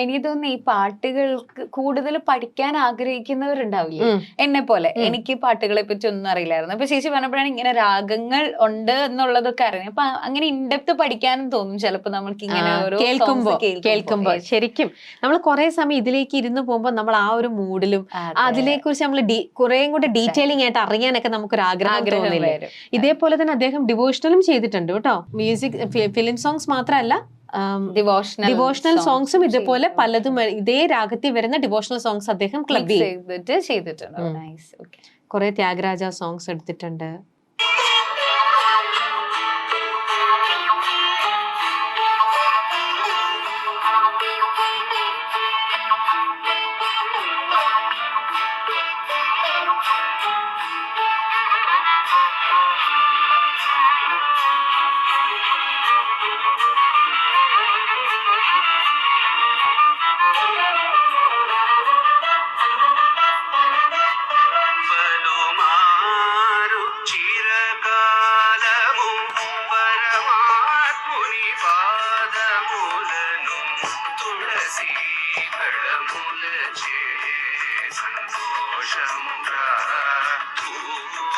എനിക്ക് തോന്നുന്നു ഈ പാട്ടുകൾക്ക് കൂടുതൽ പഠിക്കാൻ ആഗ്രഹിക്കുന്നവരുണ്ടാവില്ലേ, എന്നെ പോലെ. എനിക്ക് പാട്ടുകളെ പറ്റി ഒന്നും അറിയില്ലായിരുന്നു. അപ്പൊ ചേച്ചി പറഞ്ഞപ്പോഴാണ് ഇങ്ങനെ രാഗങ്ങൾ ഉണ്ട് എന്നുള്ളതൊക്കെ അറിയാം. അപ്പൊ അങ്ങനെ ഇൻഡെപ്ത് പഠിക്കാനും തോന്നും ചിലപ്പോ നമ്മൾക്ക് ഇങ്ങനെ ഓരോ കേൾക്കുമ്പോ. ശരിക്കും നമ്മൾ കുറെ സമയം ഇതിലേക്ക് ഇരുന്ന് പോകുമ്പോൾ നമ്മൾ ആ ഒരു മൂഡിലും അതിനെ കുറിച്ച് നമ്മൾ കുറേയും കൂടെ ഡീറ്റെയിലിംഗ് ആയിട്ട് അറിയാനൊക്കെ നമുക്കൊരു ആഗ്രഹം തോന്നില്ലേ. ഇതേപോലെ തന്നെ അദ്ദേഹം ഡിവോഷണലും ചെയ്തിട്ടുണ്ട് കേട്ടോ. മ്യൂസിക് ഫിലിം സോങ്സ് മാത്രമല്ല, ഡിവോഷണൽ സോങ്സും ഇതുപോലെ പലതും ഇതേ രാഗത്തിൽ വരുന്ന ഡിവോഷണൽ സോങ്സ് അദ്ദേഹം ക്ലബ് ചെയ്തിട്ടുണ്ട്. കുറെ ത്യാഗരാജ സോങ്സ് എടുത്തിട്ടുണ്ട്.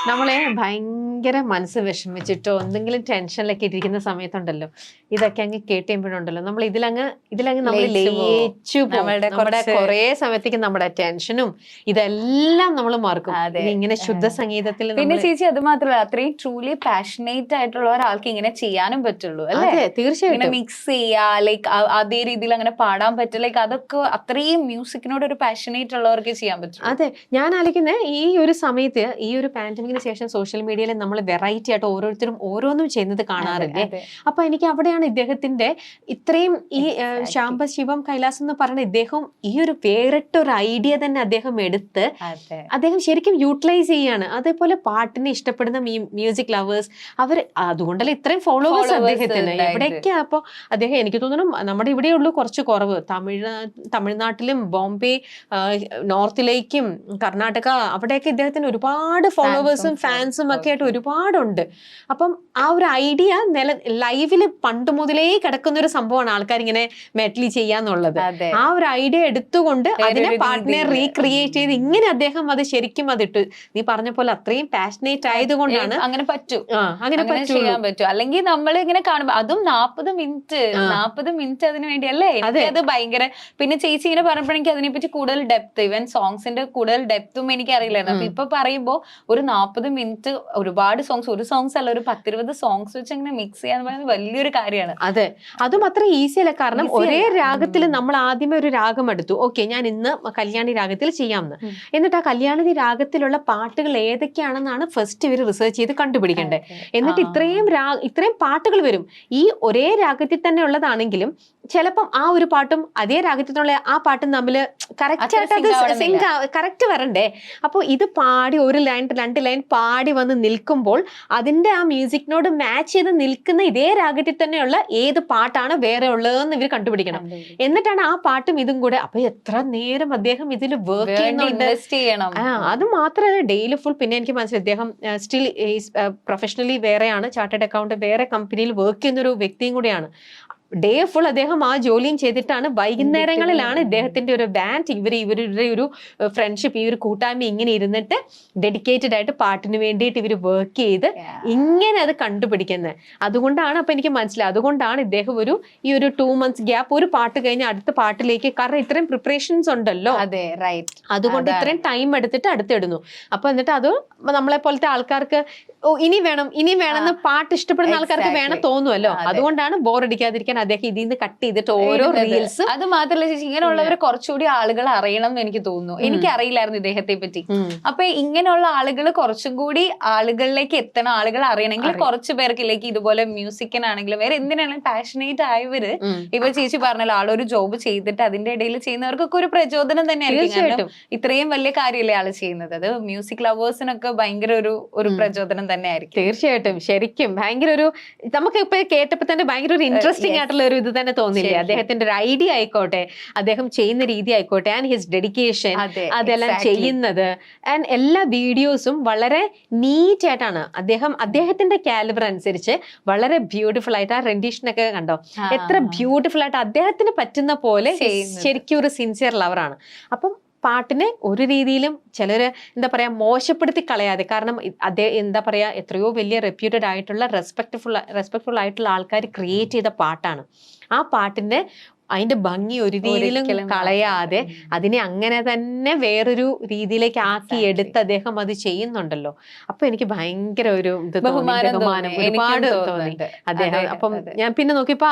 നമ്മളെ ഭയങ്കര മനസ്സ് വിഷമിച്ചിട്ടോ എന്തെങ്കിലും ടെൻഷനിലൊക്കെ ഇരിക്കുന്ന സമയത്തുണ്ടല്ലോ, ഇതൊക്കെ അങ്ങ് കേട്ടുമ്പോഴുണ്ടല്ലോ നമ്മൾ ഇതിലങ്ങ് നമ്മൾ ലയിച്ചു നമ്മുടെ കുറെ സമയത്തേക്ക് നമ്മുടെ ടെൻഷനും ഇതെല്ലാം നമ്മൾ മറക്കും ഇങ്ങനെ ശുദ്ധ സംഗീതത്തിൽ. പിന്നെ ചേച്ചി അത് മാത്രമല്ല, അത്രയും ട്രൂലി പാഷനേറ്റ് ആയിട്ടുള്ള ഒരാൾക്ക് ഇങ്ങനെ ചെയ്യാനും പറ്റുള്ളൂ അല്ലേ? തീർച്ചയായും. മിക്സ് ചെയ്യാ, ലൈക്ക് അതേ രീതിയിൽ അങ്ങനെ പാടാൻ പറ്റും. ലൈക്ക് അതൊക്കെ അത്രയും മ്യൂസിക്കിനോട് ഒരു പാഷനേറ്റ് ഉള്ളവർക്ക് ചെയ്യാൻ പറ്റും. അതെ, ഞാൻ ആലോചിക്കുന്നത് ഈ ഒരു സമയത്ത് ഈ ഒരു പാൻഡമിക് ശേഷം സോഷ്യൽ മീഡിയയിൽ നമ്മൾ വെറൈറ്റി ആയിട്ട് ഓരോരുത്തരും ഓരോന്നും ചെയ്യുന്നത് കാണാറില്ലേ. അപ്പൊ എനിക്ക് അവിടെയാണ് ഇദ്ദേഹത്തിന്റെ ഇത്രയും ഈ ശാംബ ശിവം കൈലാസ് എന്ന് പറയുന്ന ഇദ്ദേഹം ഈ ഒരു വേറിട്ടൊരു ഐഡിയ തന്നെ അദ്ദേഹം എടുത്ത് അദ്ദേഹം ശരിക്കും യൂട്ടിലൈസ് ചെയ്യാണ്. അതേപോലെ പാട്ടിനെ ഇഷ്ടപ്പെടുന്ന മ്യൂസിക് ലവേഴ്സ് അവർ അതുകൊണ്ടല്ലേ ഇത്രയും ഫോളോവേഴ്സ് അദ്ദേഹത്തിന്. എവിടേക്കാ അപ്പൊ അദ്ദേഹം, എനിക്ക് തോന്നുന്നു നമ്മുടെ ഇവിടെയുള്ളൂ കുറച്ച് കുറവ്. തമിഴ്നാട്ടിലും ബോംബെ നോർത്തിലേക്കും കർണാടക അവിടെയൊക്കെ ഇദ്ദേഹത്തിന് ഒരുപാട് ഫോളോവേഴ്സും ഫാൻസും ഒക്കെ ആയിട്ട് ഒരുപാടുണ്ട്. അപ്പം ആ ഒരു ഐഡിയ ലൈവില് പണ്ട് മുതലേ കിടക്കുന്ന ഒരു സംഭവമാണ് ആൾക്കാർ ഇങ്ങനെ മെറ്റലി ചെയ്യാന്നുള്ളത്. ആ ഒരു ഐഡിയ എടുത്തുകൊണ്ട് അതിനെ പാട്ടിനെ റീക്രിയേറ്റ് ചെയ്ത് ഇങ്ങനെ അദ്ദേഹം അത് ശരിക്കും അതിട്ട് നീ പറഞ്ഞ പോലെ അത്രയും പാഷനേറ്റ് ആയതുകൊണ്ടാണ് അങ്ങനെ പറ്റൂ, അങ്ങനെ ചെയ്യാൻ പറ്റും. അല്ലെങ്കിൽ നമ്മൾ ഇങ്ങനെ കാണുമ്പോ അതും 40 മിനിറ്റ് അതിന് വേണ്ടിയല്ലേ. അത് ഭയങ്കര. പിന്നെ ചേച്ചി ഇങ്ങനെ പറഞ്ഞപ്പോൾ എനിക്ക് അതിനെപ്പറ്റി കൂടുതൽ ഡെപ്ത്, ഇവൻ സോങ്സിന്റെ കൂടുതൽ ഡെപ്തും എനിക്ക് അറിയില്ലായിരുന്നു. അപ്പൊ ഇപ്പൊ പറയുമ്പോ ഒരു 40 മിനിറ്റ് ഒരുപാട് സോങ്സ്, ഒരു സോങ്സ് അല്ല, ഒരു 10-20 സോങ്സ് വെച്ച് അങ്ങനെ മിക്സ് ചെയ്യാന്ന് പറയുന്നത് വലിയൊരു കാര്യമാണ്. അതെ, അതും അത്ര ഈസി അല്ല. കാരണം ഒരേ രാഗത്തിൽ നമ്മൾ ആദ്യമേ ഒരു രാഗം എടുത്തു, ഓക്കെ ഞാൻ ഇന്ന് കല്യാണി രാഗത്തിൽ ചെയ്യാമെന്ന്. എന്നിട്ട് ആ കല്യാണി രാഗത്തിലുള്ള പാട്ടുകൾ ഏതൊക്കെയാണെന്നാണ് ഫസ്റ്റ് ഇവർ റിസർച്ച് ചെയ്ത് കണ്ടുപിടിക്കേണ്ടത്. എന്നിട്ട് ഇത്രയും പാട്ടുകൾ വരും. ഈ ഒരേ രാഗത്തിൽ തന്നെ ഉള്ളതാണെങ്കിലും ചിലപ്പം ആ ഒരു പാട്ടും അതേ രാഗത്തിലുള്ള ആ പാട്ടും തമ്മിൽ കറക്റ്റ് ആയിട്ട് അത് സിങ്ക് കറക്റ്റ് വരണ്ടേ. അപ്പോൾ ഇത് പാടി ഒരു ലൈൻ 2 ലൈൻ പാടി വന്ന് നിൽക്കുമ്പോൾ അതിന്റെ ആ മ്യൂസിക്കിനോട് മാച്ച് ചെയ്ത് നിൽക്കുന്ന ഇതേ രാഗത്തിൽ തന്നെയുള്ള ഏത് പാട്ടാണ് വേറെ ഉള്ളതെന്ന് ഇവർ കണ്ടുപിടിക്കണം. എന്നിട്ടാണ് ആ പാട്ടും ഇതും കൂടെ. അപ്പൊ എത്ര നേരം അദ്ദേഹം ഇതിൽ വർക്ക് ചെയ്യുന്നുണ്ട്. അത് മാത്രമല്ല ഡെയിലി ഫുൾ. പിന്നെ എനിക്ക് മനസ്സിലായി അദ്ദേഹം സ്റ്റിൽ പ്രൊഫഷണലി വേറെയാണ്, ചാർട്ടേഡ് അക്കൗണ്ട് വേറെ കമ്പനിയിൽ വർക്ക് ചെയ്യുന്ന ഒരു വ്യക്തിയും കൂടിയാണ്. ഡേ ഫുൾ അദ്ദേഹം ആ ജോലിയും ചെയ്തിട്ടാണ് വൈകുന്നേരങ്ങളിലാണ് ഇദ്ദേഹത്തിന്റെ ഒരു ബാൻഡ് ഇവരുടെ ഒരു ഫ്രണ്ട്ഷിപ്പ്, ഈ ഒരു കൂട്ടായ്മ ഇങ്ങനെ ഇരുന്നിട്ട് ഡെഡിക്കേറ്റഡ് ആയിട്ട് പാട്ടിന് വേണ്ടിയിട്ട് ഇവർ വർക്ക് ചെയ്ത് ഇങ്ങനെ അത് കണ്ടുപിടിക്കുന്നത്. അതുകൊണ്ടാണ് അപ്പൊ എനിക്ക് മനസ്സിലായി, അതുകൊണ്ടാണ് ഇദ്ദേഹം ഈ ഒരു 2 months ഗ്യാപ്പ്, ഒരു പാട്ട് കഴിഞ്ഞ് അടുത്ത പാട്ടിലേക്ക്, കാരണം ഇത്രയും പ്രിപ്പറേഷൻസ് ഉണ്ടല്ലോ, അതുകൊണ്ട് ഇത്രയും ടൈം എടുത്തിട്ട് അടുത്തിടുന്നു. അപ്പൊ എന്നിട്ട് അത് നമ്മളെ പോലത്തെ ആൾക്കാർക്ക് ഇനി വേണം എന്ന് പാട്ട് ഇഷ്ടപ്പെടുന്ന ആൾക്കാർക്ക് വേണം തോന്നുമല്ലോ. അതുകൊണ്ടാണ് ബോറടിക്കാതിരിക്കാൻ അദ്ദേഹം ഇതിൽ നിന്ന് കട്ട് ചെയ്തിട്ട് ഓരോ റീൽസ്. അത് മാത്രമല്ല ചേച്ചി, ഇങ്ങനെയുള്ളവർ കുറച്ചുകൂടി ആളുകൾ അറിയണം എന്ന് എനിക്ക് തോന്നുന്നു. എനിക്ക് അറിയില്ലായിരുന്നു ഇദ്ദേഹത്തെ പറ്റി. അപ്പൊ ഇങ്ങനെയുള്ള ആളുകൾ കുറച്ചും കൂടി ആളുകളിലേക്ക് എത്തണം, ആളുകൾ അറിയണമെങ്കിൽ കുറച്ചു പേർക്കിലേക്ക് ഇതുപോലെ മ്യൂസിക്കിനാണെങ്കിലും വേറെ എന്തിനാണെങ്കിലും പാഷനേറ്റ് ആയവര്, ഇപ്പൊ ചേച്ചി പറഞ്ഞല്ലോ ആളൊരു ജോബ് ചെയ്തിട്ട് അതിന്റെ ഇടയിൽ ചെയ്യുന്നവർക്കൊക്കെ ഒരു പ്രചോദനം തന്നെയായിരിക്കും. ഇത്രയും വലിയ കാര്യമല്ലേ ആള് ചെയ്യുന്നത്. അത് മ്യൂസിക് ലവേഴ്സിനൊക്കെ ഭയങ്കര ഒരു പ്രചോദനം തന്നെ ആയിരിക്കും. തീർച്ചയായിട്ടും. ശരിക്കും ഭയങ്കര ഒരു, നമുക്ക് ഇപ്പൊ കേട്ടപ്പോ തന്നെ ഭയങ്കര ഒരു ഇൻട്രസ്റ്റിംഗ് ആയിട്ടുള്ള ഒരു ഇത് തന്നെ തോന്നില്ലേ. അദ്ദേഹത്തിന്റെ ഒരു ഐഡിയ ആയിക്കോട്ടെ, അദ്ദേഹം ചെയ്യുന്ന രീതി ആയിക്കോട്ടെ, ആൻഡ് ഹിസ് ഡെഡിക്കേഷൻ, അതെല്ലാം ചെയ്യുന്നത്, ആൻഡ് എല്ലാ വീഡിയോസും വളരെ നീറ്റ് ആയിട്ടാണ്. അദ്ദേഹത്തിന്റെ കാലിബർ അനുസരിച്ച് വളരെ ബ്യൂട്ടിഫുൾ ആയിട്ട്. ആ റെൻഡിഷനൊക്കെ കണ്ടോ, എത്ര ബ്യൂട്ടിഫുൾ ആയിട്ട് അദ്ദേഹത്തിന് പറ്റുന്ന പോലെ. ശരിക്കും ഒരു സിൻസിയർ ലവറാണ്. അപ്പം പാട്ടിനെ ഒരു രീതിയിലും ചിലര് എന്താ പറയാ മോശപ്പെടുത്തി കളയാതെ, കാരണം എന്താ പറയാ എത്രയോ വലിയ റെപ്യൂട്ടഡ് ആയിട്ടുള്ള റെസ്പെക്ട്ഫുൾ ആയിട്ടുള്ള ആൾക്കാർ ക്രിയേറ്റ് ചെയ്ത പാട്ടാണ്. ആ പാട്ടിന്റെ അതിന്റെ ഭംഗി ഒരു രീതിയിലും കളയാതെ അതിനെ അങ്ങനെ തന്നെ വേറൊരു രീതിയിലേക്ക് ആക്കി എടുത്ത് അദ്ദേഹം അത് ചെയ്യുന്നുണ്ടല്ലോ. അപ്പൊ എനിക്ക് ഭയങ്കര ഒരു ബഹുമാനം ഒരുപാട് തോന്നി അദ്ദേഹം. അപ്പം ഞാൻ പിന്നെ നോക്കിയപ്പോ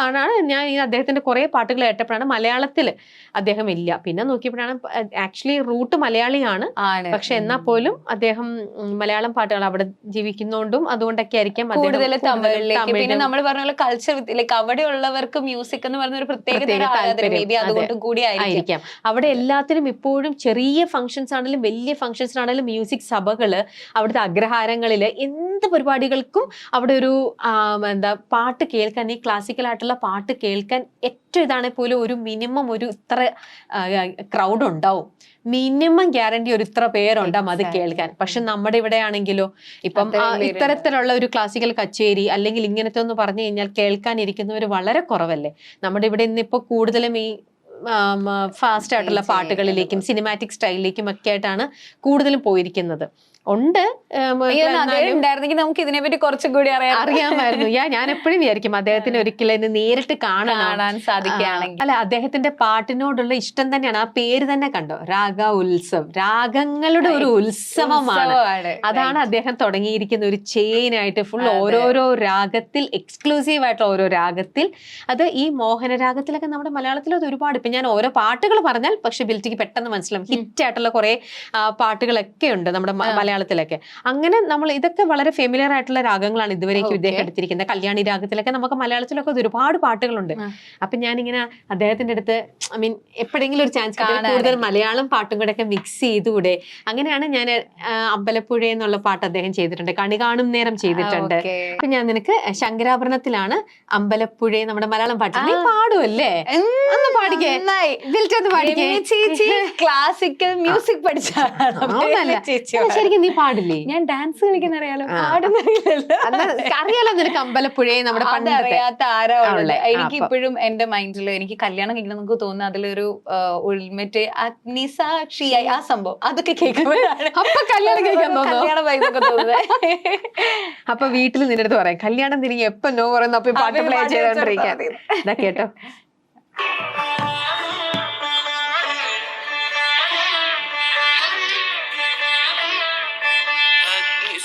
ഞാൻ ഈ അദ്ദേഹത്തിന്റെ കുറെ പാട്ടുകൾ കേട്ടപ്പോഴാണ് മലയാളത്തില് അദ്ദേഹം ഇല്ല. പിന്നെ നോക്കിയപ്പോഴാണ് ആക്ച്വലി റൂട്ട് മലയാളിയാണ്, പക്ഷെ എന്നാ പോലും അദ്ദേഹം മലയാളം പാട്ടുകൾ അവിടെ ജീവിക്കുന്നോണ്ടും അതുകൊണ്ടൊക്കെ ആയിരിക്കും കൂടുതൽ തമിഴിലേക്ക്. പിന്നെ നമ്മൾ പറഞ്ഞ പോലെ കൾച്ചർ ലൈക്ക് അവിടെ ഉള്ളവർക്ക് മ്യൂസിക് എന്ന് പറഞ്ഞ ഒരു പ്രത്യേക അതുകൊണ്ട് കൂടി ആയിരിക്കാം. അവിടെ എല്ലാത്തിനും ഇപ്പോഴും ചെറിയ ഫംഗ്ഷൻസ് ആണെങ്കിലും വലിയ ഫംഗ്ഷൻസ് ആണെങ്കിലും മ്യൂസിക് സഭകള്, അവിടുത്തെ അഗ്രഹാരങ്ങളില് എന്ത് പരിപാടികൾക്കും അവിടെ ഒരു പാട്ട് കേൾക്കാൻ, ഈ ക്ലാസിക്കൽ ആയിട്ടുള്ള പാട്ട് കേൾക്കാൻ ഏറ്റവും ഇതാണെങ്കിൽ പോലും ഒരു മിനിമം ഒരു ഇത്ര ക്രൗഡ് ഉണ്ടാവും. മിനിമം ഗ്യാരണ്ടി ഒരു ഇത്ര പേരുണ്ടാവും അത് കേൾക്കാൻ. പക്ഷെ നമ്മുടെ ഇവിടെ ആണെങ്കിലോ ഇപ്പം ഇത്തരത്തിലുള്ള ഒരു ക്ലാസിക്കൽ കച്ചേരി അല്ലെങ്കിൽ ഇങ്ങനത്തെ ഒന്ന് പറഞ്ഞു കഴിഞ്ഞാൽ കേൾക്കാൻ ഇരിക്കുന്നവർ വളരെ കുറവല്ലേ. നമ്മുടെ ഇവിടെ ഇന്നിപ്പോ കൂടുതലും ഈ ഫാസ്റ്റ് ആയിട്ടുള്ള പാട്ടുകളിലേക്കും സിനിമാറ്റിക് സ്റ്റൈലിലേക്കും ഒക്കെ ആയിട്ടാണ് കൂടുതലും പോയിരിക്കുന്നത്. ഉണ്ട് ഉണ്ടായിരുന്നെങ്കിൽ നമുക്ക് ഇതിനെപ്പറ്റി കുറച്ചും കൂടി അറിയാമായിരുന്നു. ഞാൻ എപ്പോഴും വിചാരിക്കും അദ്ദേഹത്തിന് ഒരിക്കലും നേരിട്ട് കാണാൻ സാധിക്കുകയാണെങ്കിൽ. അല്ല, അദ്ദേഹത്തിന്റെ പാട്ടിനോടുള്ള ഇഷ്ടം തന്നെയാണ്. ആ പേര് തന്നെ കണ്ടോ, രാഗ ഉത്സവ്, രാഗങ്ങളുടെ ഒരു ഉത്സവമാണ്. അതാണ് അദ്ദേഹം തുടങ്ങിയിരിക്കുന്ന ഒരു ചെയിൻ ആയിട്ട് ഫുൾ ഓരോരോ രാഗത്തിൽ, എക്സ്ക്ലൂസീവ് ആയിട്ടുള്ള ഓരോ രാഗത്തിൽ. അത് ഈ മോഹനരാഗത്തിലൊക്കെ നമ്മുടെ മലയാളത്തിൽ അത് ഒരുപാട്. ഇപ്പൊ ഞാൻ ഓരോ പാട്ടുകൾ പറഞ്ഞാൽ പക്ഷെ ബിൽറ്റിക്ക് പെട്ടെന്ന് മനസ്സിലാവും. ഹിറ്റ് ആയിട്ടുള്ള കുറെ പാട്ടുകളൊക്കെ ഉണ്ട് നമ്മുടെ മലയാളത്തിലൊക്കെ. അങ്ങനെ നമ്മൾ ഇതൊക്കെ വളരെ ഫെമിലിയർ ആയിട്ടുള്ള രാഗങ്ങളാണ് ഇതുവരേക്കും ഇദ്ദേഹം എടുത്തിരിക്കുന്നത്. കല്യാണി രാഗത്തിലൊക്കെ നമുക്ക് മലയാളത്തിലൊക്കെ ഒരുപാട് പാട്ടുകളുണ്ട്. അപ്പൊ ഞാനിങ്ങനെ അദ്ദേഹത്തിന്റെ അടുത്ത് എപ്പോഴെങ്കിലും ഒരു ചാൻസ് കൂടുതൽ മലയാളം പാട്ടും കൂടെ ഒക്കെ മിക്സ് ചെയ്തുകൂടെ. അങ്ങനെയാണ് ഞാൻ അമ്പലപ്പുഴ എന്നുള്ള പാട്ട് അദ്ദേഹം ചെയ്തിട്ടുണ്ട്, കണി കാണും നേരം ചെയ്തിട്ടുണ്ട്. അപ്പൊ ഞാൻ നിനക്ക് ശങ്കരാഭരണത്തിലാണ് അമ്പലപ്പുഴ നമ്മുടെ മലയാളം പാട്ട് നീ പാടുമല്ലേ, ഒന്ന് പാടിക്കേ. ക്ലാസിക്കൽ മ്യൂസിക് പഠിച്ചാണ്. ശരിക്കും നീ പാടില്ലേ? ഞാൻ ഡാൻസ് കളിക്കുന്ന അറിയാലോ, പാടുന്നറിയില്ലല്ലോ. അറിയാലോ നിനക്ക് അമ്പലപ്പുഴയെ നമ്മുടെ അറിയാത്ത ആരാ ഉള്ളത്. എനിക്ക് ഇപ്പോഴും എന്റെ മൈൻഡിൽ എനിക്ക് കല്യാണം കഴിക്കണം നമുക്ക് തോന്നുന്നു അതിലൊരു മറ്റേ അഗ്നിസാക്ഷിയായി ആ സംഭവം അതൊക്കെ കേൾക്കുമ്പോഴാണ് കല്യാണം കഴിക്കാൻ കല്യാണം വൈബൊക്കെ തോന്നുന്നത്. അപ്പൊ വീട്ടിൽ നിന്റെ അടുത്ത് പറയാം കല്യാണം തിരികെ എപ്പൊ നോ പറയുന്നു അപ്പൊ പാട്ട് പ്ലേ ചെയ്തോണ്ടിരിക്കാൻ. ഇതാ കേട്ടോ.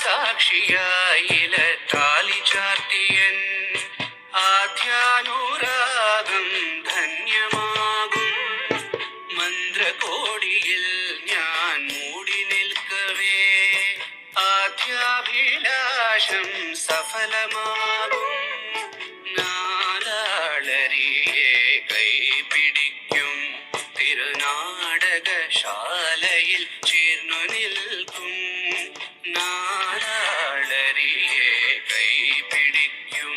സാക്ഷിയായില താലി ചാർത്തിയൻ ആധ്യാനുരാഗം ധന്യമാകും മന്ത്രകോടിയിൽ ഞാൻ മൂടി നിൽക്കവേ ആധ്യാഭിലാഷം സഫലമാകും നാലാളരിയെ കൈ നാടകശാലയിൽ ചേർന്നു നിൽക്കും നാടാളരിയെ കൈപിടിക്കും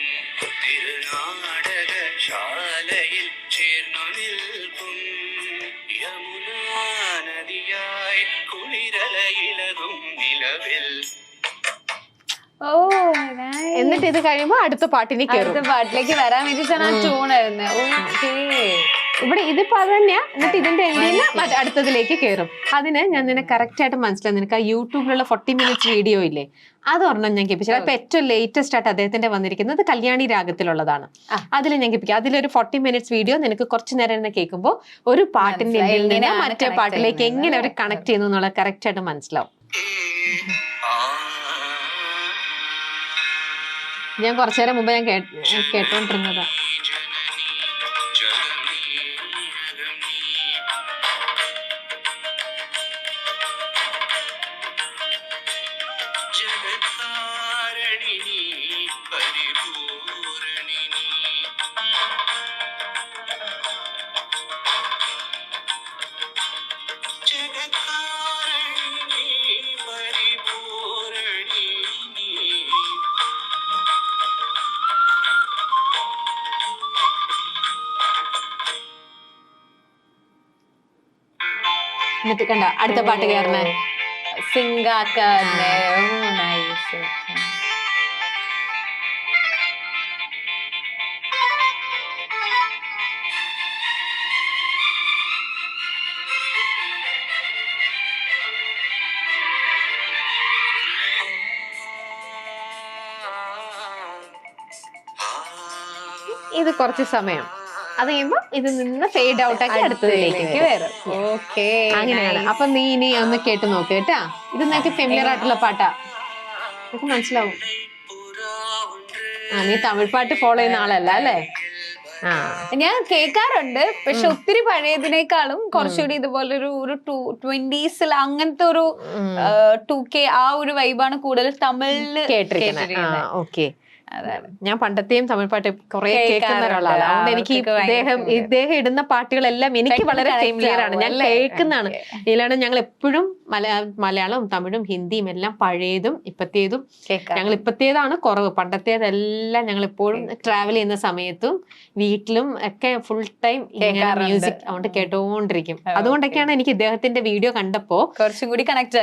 തിരുനാടകശാലയിൽ ചേർന്നു നിൽക്കും യമുനാ നദിയായി കുളിരലയിലകും നിലവിൽ. ഓ nice. എന്നിട്ട് ഇത് കഴിയുമ്പോ അടുത്ത പാട്ടിന് കയറും. അടുത്ത പാട്ടിലേക്ക് വരാൻ വേണ്ടിട്ടാണ് ആ ട്യൂണായിരുന്നു. ഓക്കേ, ഇവിടെ ഇതിപ്പോ അത് തന്നെയാ. എന്നിട്ട് ഇതിന്റെ എൻഡിൽ അടുത്തതിലേക്ക് കയറും. അതിന് ഞാൻ നിന്നെ കറക്റ്റ് ആയിട്ട് മനസ്സിലായി. നിനക്ക് ആ യൂട്യൂബിലുള്ള 40 minutes വീഡിയോ ഇല്ലേ, അതൊരെണ്ണം ഞാൻ കേൾപ്പിച്ചു. അപ്പൊ ഏറ്റവും ലേറ്റസ്റ്റ് ആയിട്ട് അദ്ദേഹത്തിന്റെ വന്നിരിക്കുന്നത് കല്യാണി രാഗത്തിലുള്ളതാണ്. അതിൽ ഞാൻ കേൾപ്പിക്കാം. അതിലൊരു 40 minutes വീഡിയോ നിനക്ക് കുറച്ചു നേരം തന്നെ കേൾക്കുമ്പോൾ ഒരു പാട്ടിന്റെ എൻഡിൽ നിന്ന് മറ്റേ പാട്ടിലേക്ക് എങ്ങനെ അവർ കണക്ട് ചെയ്യുന്നു എന്നുള്ള കറക്റ്റ് ആയിട്ട് മനസ്സിലാവും. ഞാൻ കുറച്ചു നേരം മുമ്പ് ഞാൻ കേട്ടോണ്ടിരുന്നതാ. എന്നിട്ട് കണ്ട അടുത്ത പാട്ട് കയറണേ സിംഗാക്കാരനെ. ഓ നൈസ്. ഇത് കുറച്ച് സമയം, അത് കഴിയുമ്പോ ഇത് നിന്ന് ഫെയ്ഡ് ഔട്ട് ആക്കി അടുത്തതിലേക്ക് വരും. ഓക്കേ, അങ്ങനെയാണ്. അപ്പൊ നീ ഇനി ഒന്ന് കേട്ട് നോക്ക് കേട്ടാ. ഇത് നിനക്ക് ഫെമിലിയർ ആയിട്ടുള്ള പാട്ടാ, നിനക്ക് മനസ്സിലാവും. നീ തമിഴ് പാട്ട് ഫോളോ ചെയ്യുന്ന ആളല്ല അല്ലേ? ഞാൻ കേൾക്കാറുണ്ട്, പക്ഷെ ഒത്തിരി പഴയതിനേക്കാളും കുറച്ചുകൂടി ഇതുപോലെ ഒരു 20s അങ്ങനത്തെ ഒരു 2K ആ ഒരു വൈബാണ് കൂടുതൽ തമിഴില് കേട്ടിരിക്കുന്നത്. ഓക്കെ, ഞാൻ പണ്ടത്തെയും തമിഴ് പാട്ട് കുറെ കേൾക്കുന്ന ഒരാളാണ്. അതുകൊണ്ട് എനിക്ക് ഇദ്ദേഹം ഇടുന്ന പാട്ടുകളെല്ലാം എനിക്ക് വളരെ ഫെമിലിയർ ആണ്, ഞാൻ കേൾക്കുന്നതാണ്. ഇതിലാണ് ഞങ്ങൾ എപ്പോഴും മലയാളവും തമിഴും ഹിന്ദിയും എല്ലാം പഴയതും ഇപ്പത്തേതും. ഞങ്ങൾ ഇപ്പത്തേതാണ് കുറവ്, പണ്ടത്തേതെല്ലാം ഞങ്ങൾ എപ്പോഴും ട്രാവൽ ചെയ്യുന്ന സമയത്തും വീട്ടിലും ഒക്കെ ഫുൾ ടൈം മ്യൂസിക് അതുകൊണ്ട് കേട്ടോണ്ടിരിക്കും. അതുകൊണ്ടൊക്കെയാണ് എനിക്ക് ഇദ്ദേഹത്തിന്റെ വീഡിയോ കണ്ടപ്പോ കുറച്ചും കൂടി കണക്ട്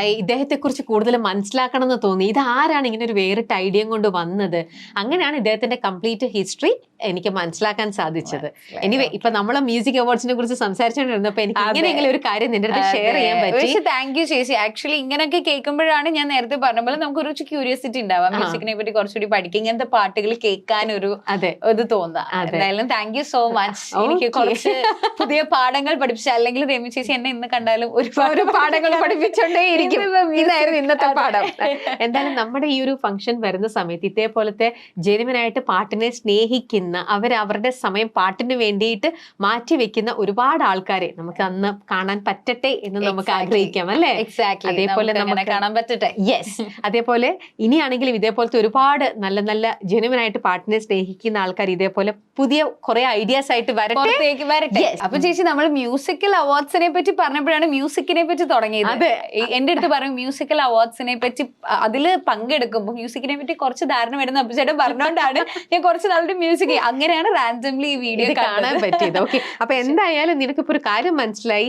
ആയി ഇദ്ദേഹത്തെ കുറിച്ച് കൂടുതൽ മനസ്സിലാക്കണം എന്ന് തോന്നി. ഇത് ആരാണ് ഇങ്ങനെ ഒരു വേറിട്ട ഐഡിയ കൊണ്ട് വന്നത്? അങ്ങനെയാണ് ഇദ്ദേഹത്തിന്റെ കംപ്ലീറ്റ് ഹിസ്റ്ററി എനിക്ക് മനസ്സിലാക്കാൻ സാധിച്ചത്. എനിവേ, ഇപ്പൊ നമ്മളെ മ്യൂസിക് അവാർഡ്സിനെ കുറിച്ച് സംസാരിച്ചുകൊണ്ടിരുന്നപ്പോ എനിക്ക് ഇങ്ങനെയെങ്കിലും ഒരു കാര്യം നിന്റെ അടുത്ത് ഷെയർ ചെയ്യാൻ പറ്റി. താങ്ക് യു ചേച്ചി. ആക്ച്വലി ഇങ്ങനെയൊക്കെ കേൾക്കുമ്പോഴാണ് ഞാൻ നേരത്തെ പറഞ്ഞ പോലെ നമുക്ക് ഒരു ക്യൂരിയോസിറ്റി ഉണ്ടാവാം, മ്യൂസിക്കിനെ പറ്റി കുറച്ചുകൂടി പഠിക്കും, ഇങ്ങനത്തെ പാട്ടുകൾ കേൾക്കാൻ ഒരു ഇത് തോന്നാം. എന്തായാലും താങ്ക് യു സോ മച്ച്. എനിക്ക് കുറച്ച് പുതിയ പാഠങ്ങൾ പഠിപ്പിച്ച, അല്ലെങ്കിൽ രമി ചേച്ചി എന്നെ ഇന്ന് കണ്ടാലും ഒരുപാട് പാഠങ്ങൾ പഠിപ്പിച്ചോണ്ടേയിരിക്കും. ഇതായിരുന്നു ഇന്നത്തെ പാഠം. എന്തായാലും നമ്മുടെ ഈ ഒരു ഫംഗ്ഷൻ വരുന്ന സമയത്ത് ഇതേപോലത്തെ ജെനുവിനായിട്ട് പാട്ടിനെ സ്നേഹിക്കുന്ന, അവരുടെ സമയം പാട്ടിന് വേണ്ടിയിട്ട് മാറ്റി വെക്കുന്ന ഒരുപാട് ആൾക്കാരെ നമുക്ക് അന്ന് കാണാൻ പറ്റട്ടെ എന്ന് നമുക്ക് ആഗ്രഹിക്കാം അല്ലേ? അതേപോലെ നമുക്ക് കാണാൻ പറ്റട്ടെ. യെസ്. അതേപോലെ ഇനിയാണെങ്കിലും ഇതേപോലത്തെ ഒരുപാട് നല്ല നല്ല ജെനുവിനായിട്ട് പാട്ടിനെ സ്നേഹിക്കുന്ന ആൾക്കാർ ഇതേപോലെ പുതിയ കുറെ ഐഡിയാസ് ആയിട്ട് വരട്ടെ. അപ്പൊ ചേച്ചി, നമ്മൾ മ്യൂസിക്കൽ അവാർഡ്സിനെ പറ്റി പറഞ്ഞപ്പോഴാണ് മ്യൂസിക്കിനെ പറ്റി തുടങ്ങിയത്. എന്റെ അടുത്ത് പറയും മ്യൂസിക്കൽ അവാർഡ്സിനെ പറ്റി അതില് പങ്കെടുക്കുമ്പോൾ മ്യൂസിക്കിനെ പറ്റി കുറച്ച് ധാരണ വരുന്ന അപ്പച്ചേട്ടൻ പറഞ്ഞോണ്ടാണ് ഞാൻ കുറച്ച് നാളുടെ മ്യൂസിക് അങ്ങനെയാണ് റാൻഡംലി ഈ വീഡിയോ കാണാൻ പറ്റിയത്. ഓക്കെ, അപ്പൊ എന്തായാലും നിനക്കിപ്പോ ഒരു കാര്യം മനസ്സിലായി,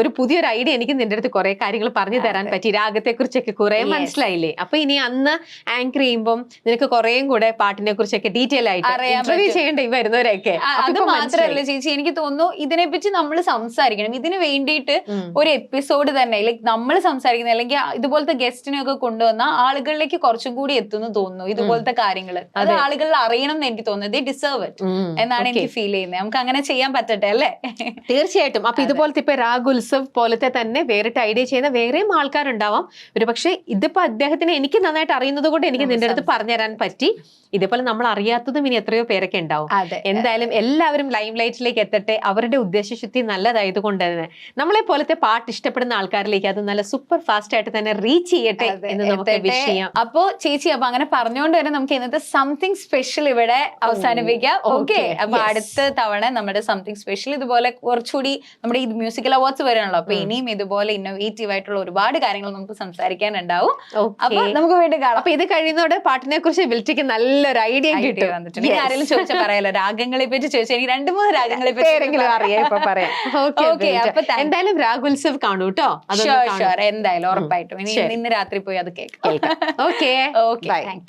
ഒരു പുതിയൊരു ഐഡിയ എനിക്ക് നിന്റെ അടുത്ത് കുറെ കാര്യങ്ങൾ പറഞ്ഞു തരാൻ പറ്റി, രാഗത്തെ കുറിച്ചൊക്കെ കുറെ മനസ്സിലായില്ലേ? അപ്പൊ ഇനി അന്ന് ആങ്കർ ചെയ്യുമ്പോൾ നിനക്ക് കുറേയും കൂടെ പാട്ടിനെ കുറിച്ചൊക്കെ ഡീറ്റെയിൽ ആയിട്ട് ഇന്റർവ്യൂ ചെയ്യേണ്ടി വരുന്നവരൊക്കെ. അത് മാത്രമല്ല ചേച്ചി, എനിക്ക് തോന്നുന്നു ഇതിനെപ്പറ്റി നമ്മൾ സംസാരിക്കണം. ഇതിന് വേണ്ടിയിട്ട് ഒരു എപ്പിസോഡ് തന്നെ ലൈക്ക് നമ്മൾ സംസാരിക്കുന്ന, അല്ലെങ്കിൽ ഇതുപോലത്തെ ഗസ്റ്റിനെ ഒക്കെ കൊണ്ടുവന്ന ആളുകളിലേക്ക് കുറച്ചും കൂടി എത്തുന്നു തോന്നുന്നു. ഇതുപോലത്തെ കാര്യങ്ങൾ അത് ആളുകളിൽ അറിയണം എന്ന് എനിക്ക് തോന്നുന്നത്. ദേ ഡിസേർവ് ഇറ്റ് എന്നാണ് എനിക്ക് ഫീൽ ചെയ്യുന്നത്. നമുക്ക് അങ്ങനെ ചെയ്യാൻ പറ്റട്ടെ അല്ലേ? തീർച്ചയായിട്ടും. അപ്പൊ ഇതുപോലത്തെ ഇപ്പൊ രാഗ് ഉത്സവ് പോലത്തെ തന്നെ വേറിട്ട് ഐഡിയ ചെയ്യുന്ന വേറെയും ആൾക്കാരുണ്ടാവാം. ഒരു പക്ഷെ ഇതിപ്പോ അദ്ദേഹത്തിന് എനിക്ക് നന്നായിട്ട് അറിയുന്നത് കൊണ്ട് എനിക്ക് നിന്റെ അടുത്ത് പറഞ്ഞുതരാൻ പറ്റി. ഇതേപോലെ നമ്മൾ അറിയാത്തതും ഇനി എത്രയോ പേരൊക്കെ ഉണ്ടാവും. എന്തായാലും എല്ലാവരും ലൈം ലൈറ്റിലേക്ക് എത്തട്ടെ. അവരുടെ ഉദ്ദേശശുദ്ധി നല്ലതായത് കൊണ്ട് തന്നെ നമ്മളെ പോലത്തെ പാട്ട് ഇഷ്ടപ്പെടുന്ന ആൾക്കാരിലേക്ക് അത് നല്ല സൂപ്പർ ഫാസ്റ്റ് ആയിട്ട് തന്നെ റീച്ച് ചെയ്യട്ടെ എന്ന് നമുക്ക് വിഷ് ചെയ്യാം. അപ്പോ ചേച്ചി, അപ്പൊ അങ്ങനെ പറഞ്ഞുകൊണ്ട് തന്നെ നമുക്ക് ഇന്നത്തെ സംതിങ് സ്പെഷ്യൽ ഇവിടെ അവസാനിപ്പിക്കാം. ഓക്കെ, അപ്പൊ അടുത്ത തവണ നമ്മുടെ സംതിങ് സ്പെഷ്യൽ ഇതുപോലെ കുറച്ചുകൂടി നമ്മുടെ ഈ മ്യൂസിക്കൽ അവാർഡ്സ് വരാണല്ലോ, അപ്പൊ ഇനിയും ഇതുപോലെ ഇന്നോവേറ്റീവ് ആയിട്ടുള്ള ഒരുപാട് കാര്യങ്ങൾ നമുക്ക് സംസാരിക്കാനുണ്ടാവും. അപ്പൊ നമുക്ക് വീണ്ടും കാണാം. അപ്പൊ ഇത് കഴിയുന്നതോടെ പാട്ടിനെ കുറിച്ച് ബിൽറ്റിക്ക് നല്ലൊരു ഐഡിയ കിട്ടും. വന്നിട്ടുണ്ട്. ഇനി ആരെങ്കിലും ചോദിച്ചാൽ പറയാലോ, രാഗങ്ങളെ പറ്റി ചോദിച്ചാൽ എനിക്ക് 2-3 രാഗങ്ങളെ പറ്റി അറിയാം, ഇപ്പൊ പറയാം. എന്തായാലും രാഗോത്സവ് കാണൂ കേട്ടോ. എന്തായാലും ഉറപ്പായിട്ടും ഇനി ഇന്ന് രാത്രി പോയി അത് കേൾക്കാം. Okay, okay, thank you.